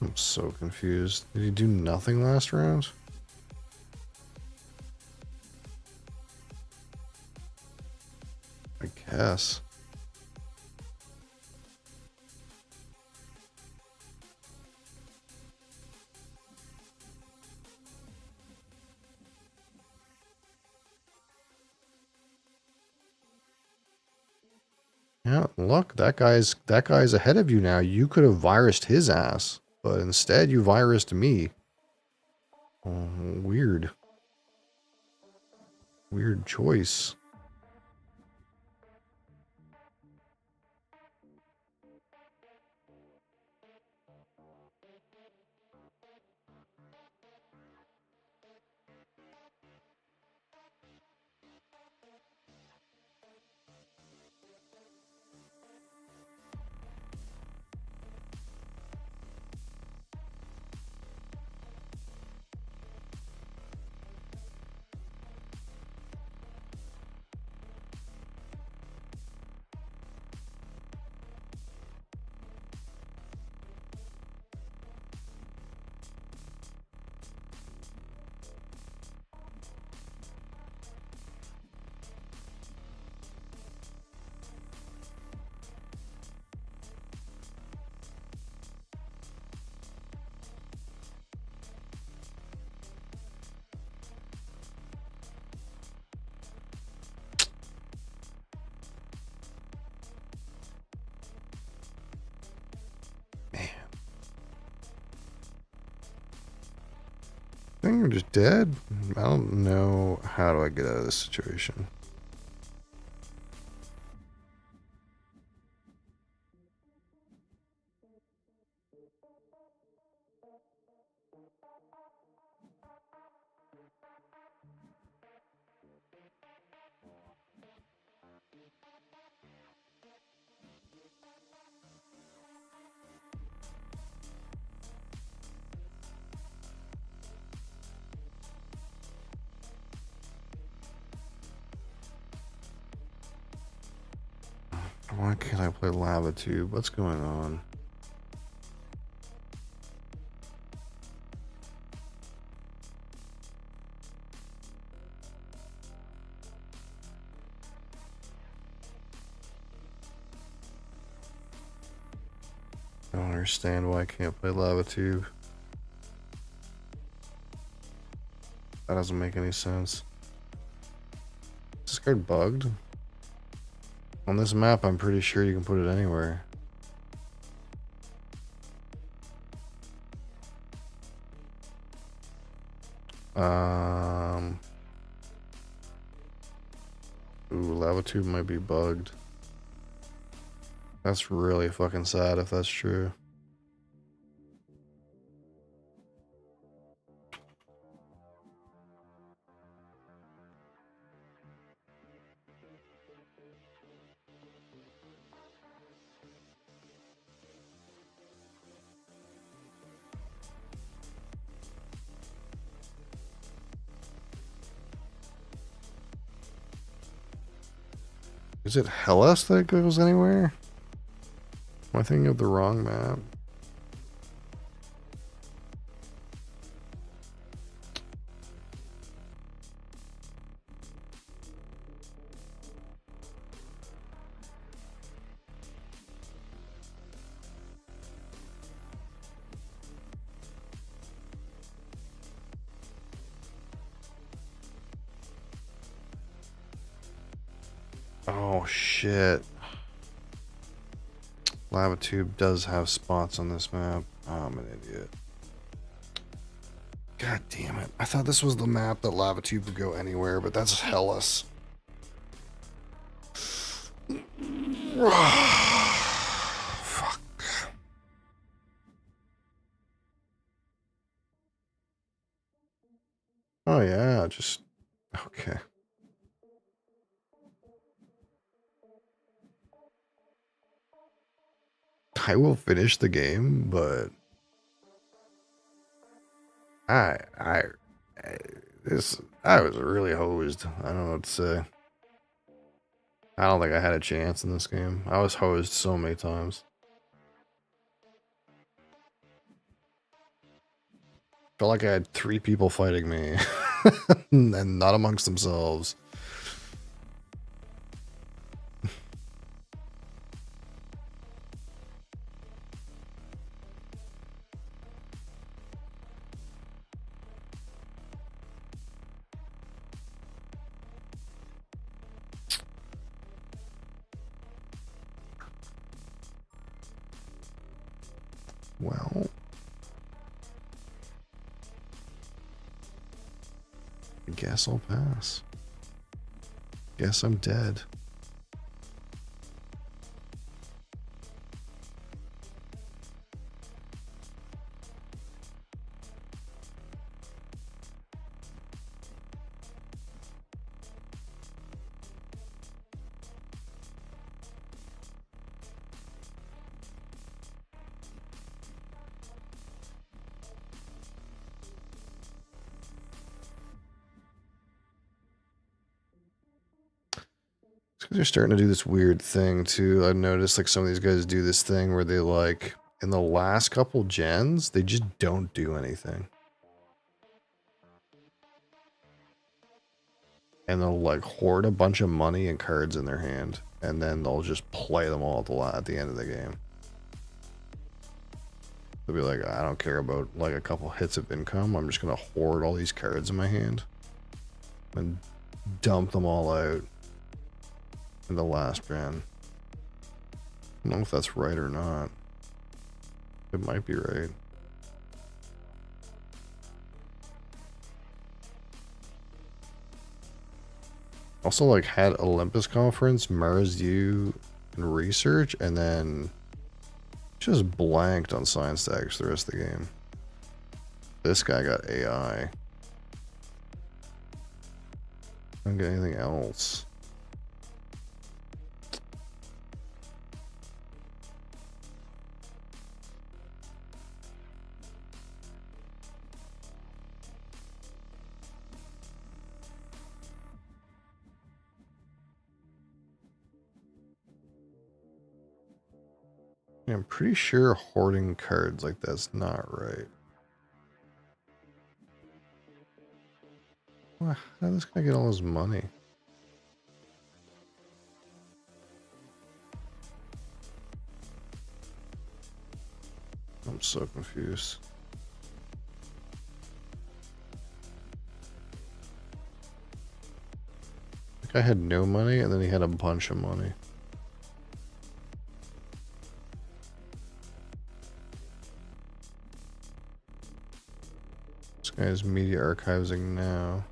I'm so confused. Did he do nothing last round? I guess. Yeah, look, that guy's ahead of you now. You could have virused his ass, but instead you virused me. Oh, weird. Weird choice. think you're just dead. I don't know. How do I get out of this situation? Why can't I play Lava Tube? What's going on? I don't understand why I can't play Lava Tube. That doesn't make any sense. Is this card bugged? On this map, I'm pretty sure you can put it anywhere. Ooh, Lava Tube might be bugged. That's really fucking sad if that's true. Is it Hellas that goes anywhere? Am I thinking of the wrong map? Oh shit. Lava Tube does have spots on this map. Oh, I'm an idiot. God damn it. I thought this was the map that Lava Tube would go anywhere, but that's Hellas. Fuck. Oh yeah, just... Okay. I will finish the game, but... I was really hosed. I don't know what to say. I don't think I had a chance in this game. I was hosed so many times. Felt like I had 3 people fighting me. And not amongst themselves. Well, I guess I'll pass. Guess I'm dead. They're starting to do this weird thing too. I've noticed like some of these guys do this thing where they like in the last couple gens, they just don't do anything. And they'll like hoard a bunch of money and cards in their hand, and then they'll just play them all at the end of the game. They'll be like, I don't care about like a couple hits of income. I'm just gonna hoard all these cards in my hand and dump them all out in the last gen. I don't know if that's right or not. It might be right. Also, like, had Olympus Conference, Mars U, and Research, and then just blanked on Science Tags the rest of the game. This guy got AI. I don't get anything else. I'm pretty sure hoarding cards like that's not right. How did this guy get all his money? I'm so confused. The guy had no money and then he had a bunch of money. This guy's media archiving now.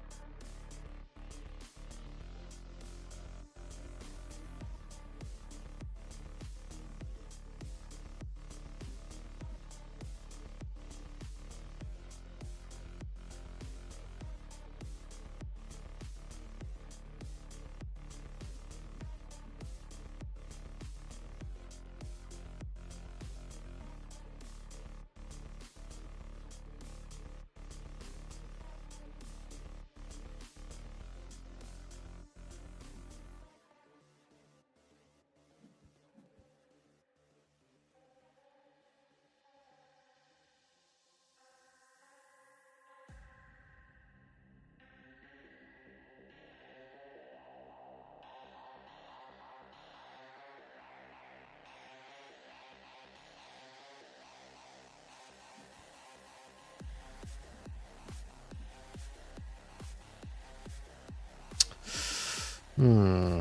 Hmm.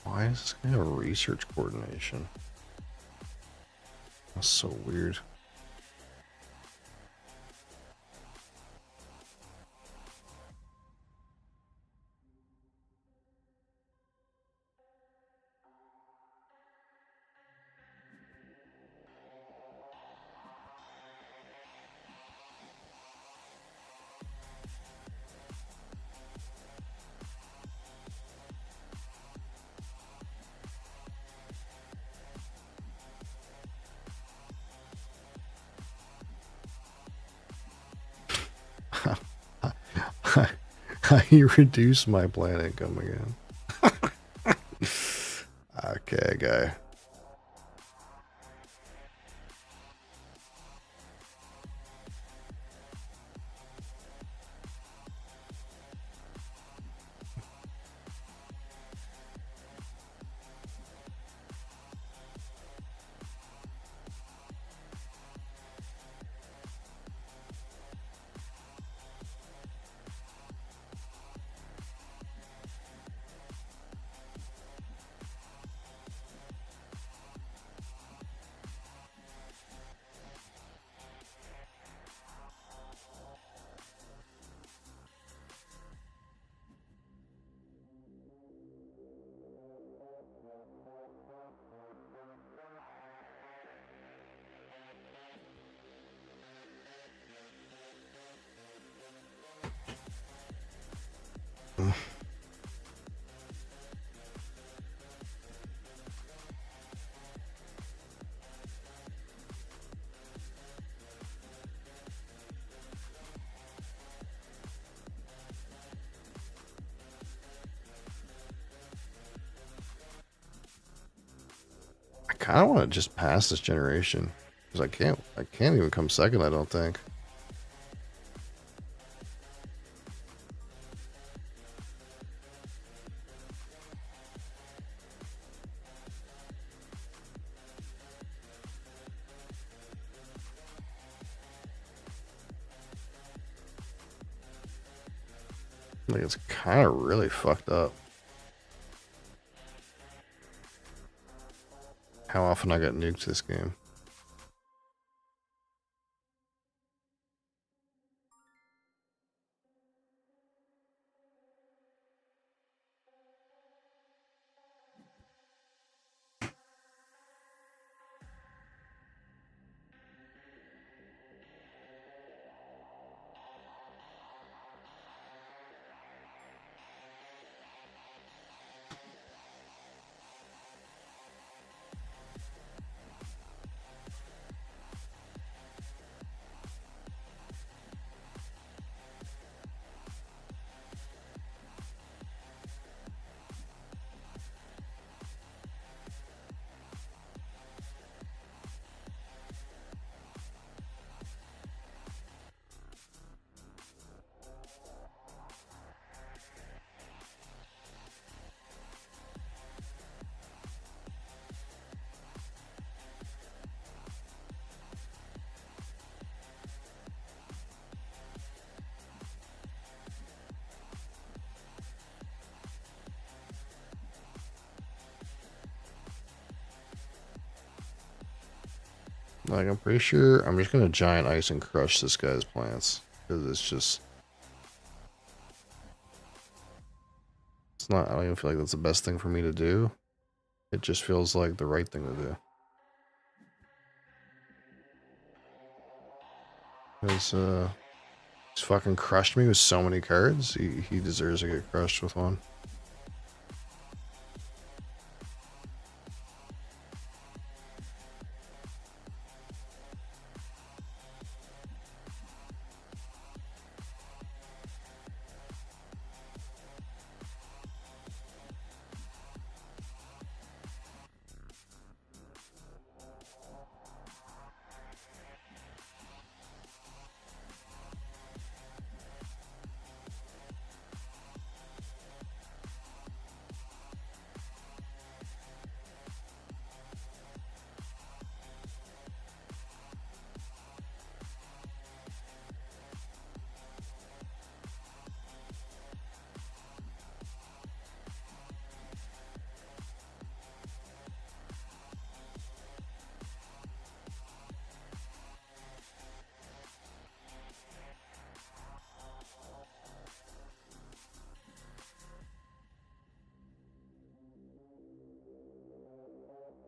Why is this guy have research coordination? That's so weird. You reduce my plant income again. Okay, guy. I kind of want to just pass this generation. Because I can't even come second, I don't think. Like, it's kind of really fucked up. How often I got nuked this game. Like, I'm pretty sure I'm just gonna giant ice and crush this guy's plants. Because it's just... It's not... I don't even feel like that's the best thing for me to do. It just feels like the right thing to do. Because, he's fucking crushed me with so many cards. He deserves to get crushed with one.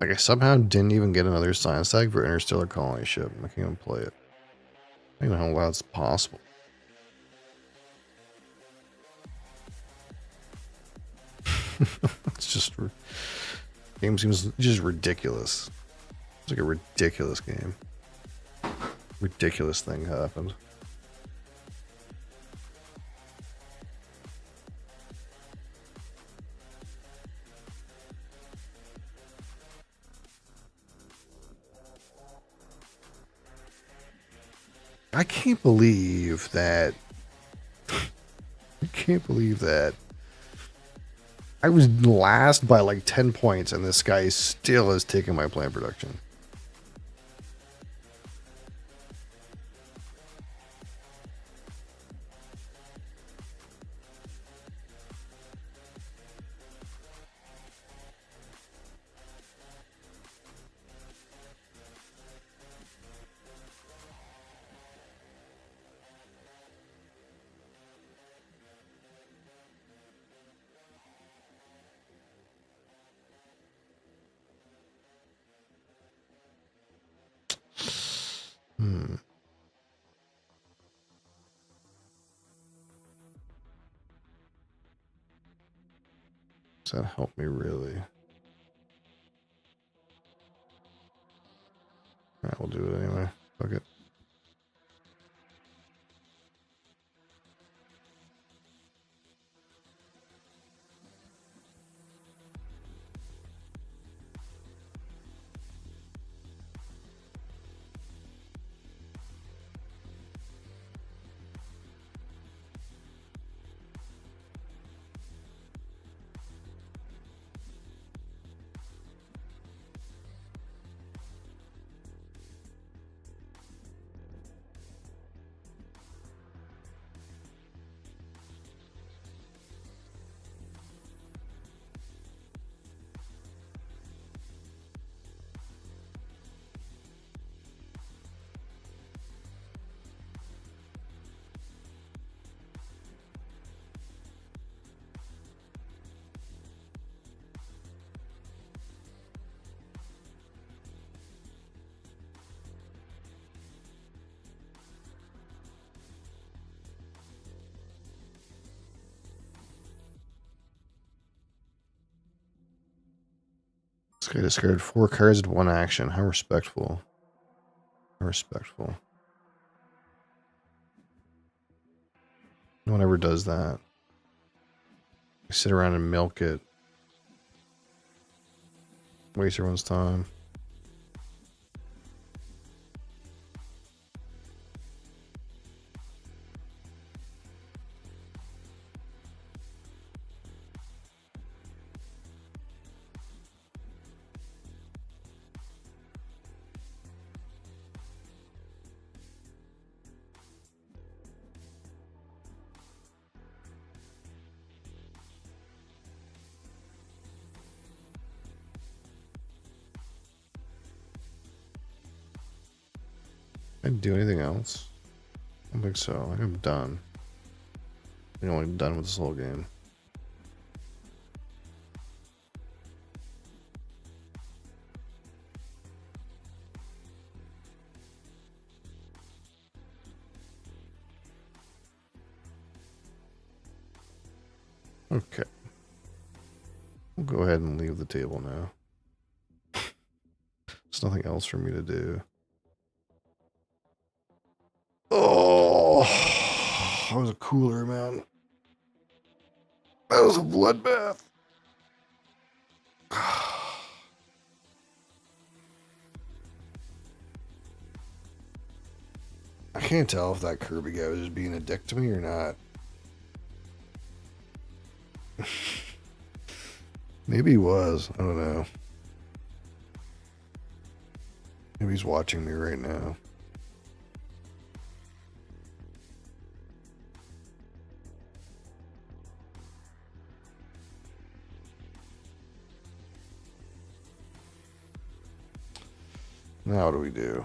Like, I somehow didn't even get another science tag for Interstellar Colony ship. I can't even play it. I don't even know how that's possible. It's just... Game seems just ridiculous. It's like a ridiculous game. Ridiculous thing happened. I can't believe that. I can't believe that. I was last by like 10 points, and this guy still is taking my plant production. Does that help me really? Alright, we'll do it anyway. Fuck it. This guy discarded 4 cards in 1 action. How respectful. How respectful. No one ever does that. They sit around and milk it. Waste everyone's time. I didn't do anything else. I don't think so. I think I'm done. I think I'm done with this whole game. Okay. We'll go ahead and leave the table now. There's nothing else for me to do. Oh, that was a cooler, man. That was a bloodbath. I can't tell if that Kirby guy was just being a dick to me or not. Maybe he was. I don't know. Maybe he's watching me right now. Now what do we do?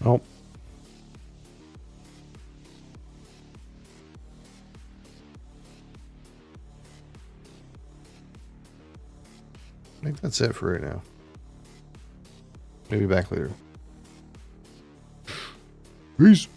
Oh. I think that's it for right now. Maybe back later. Peace.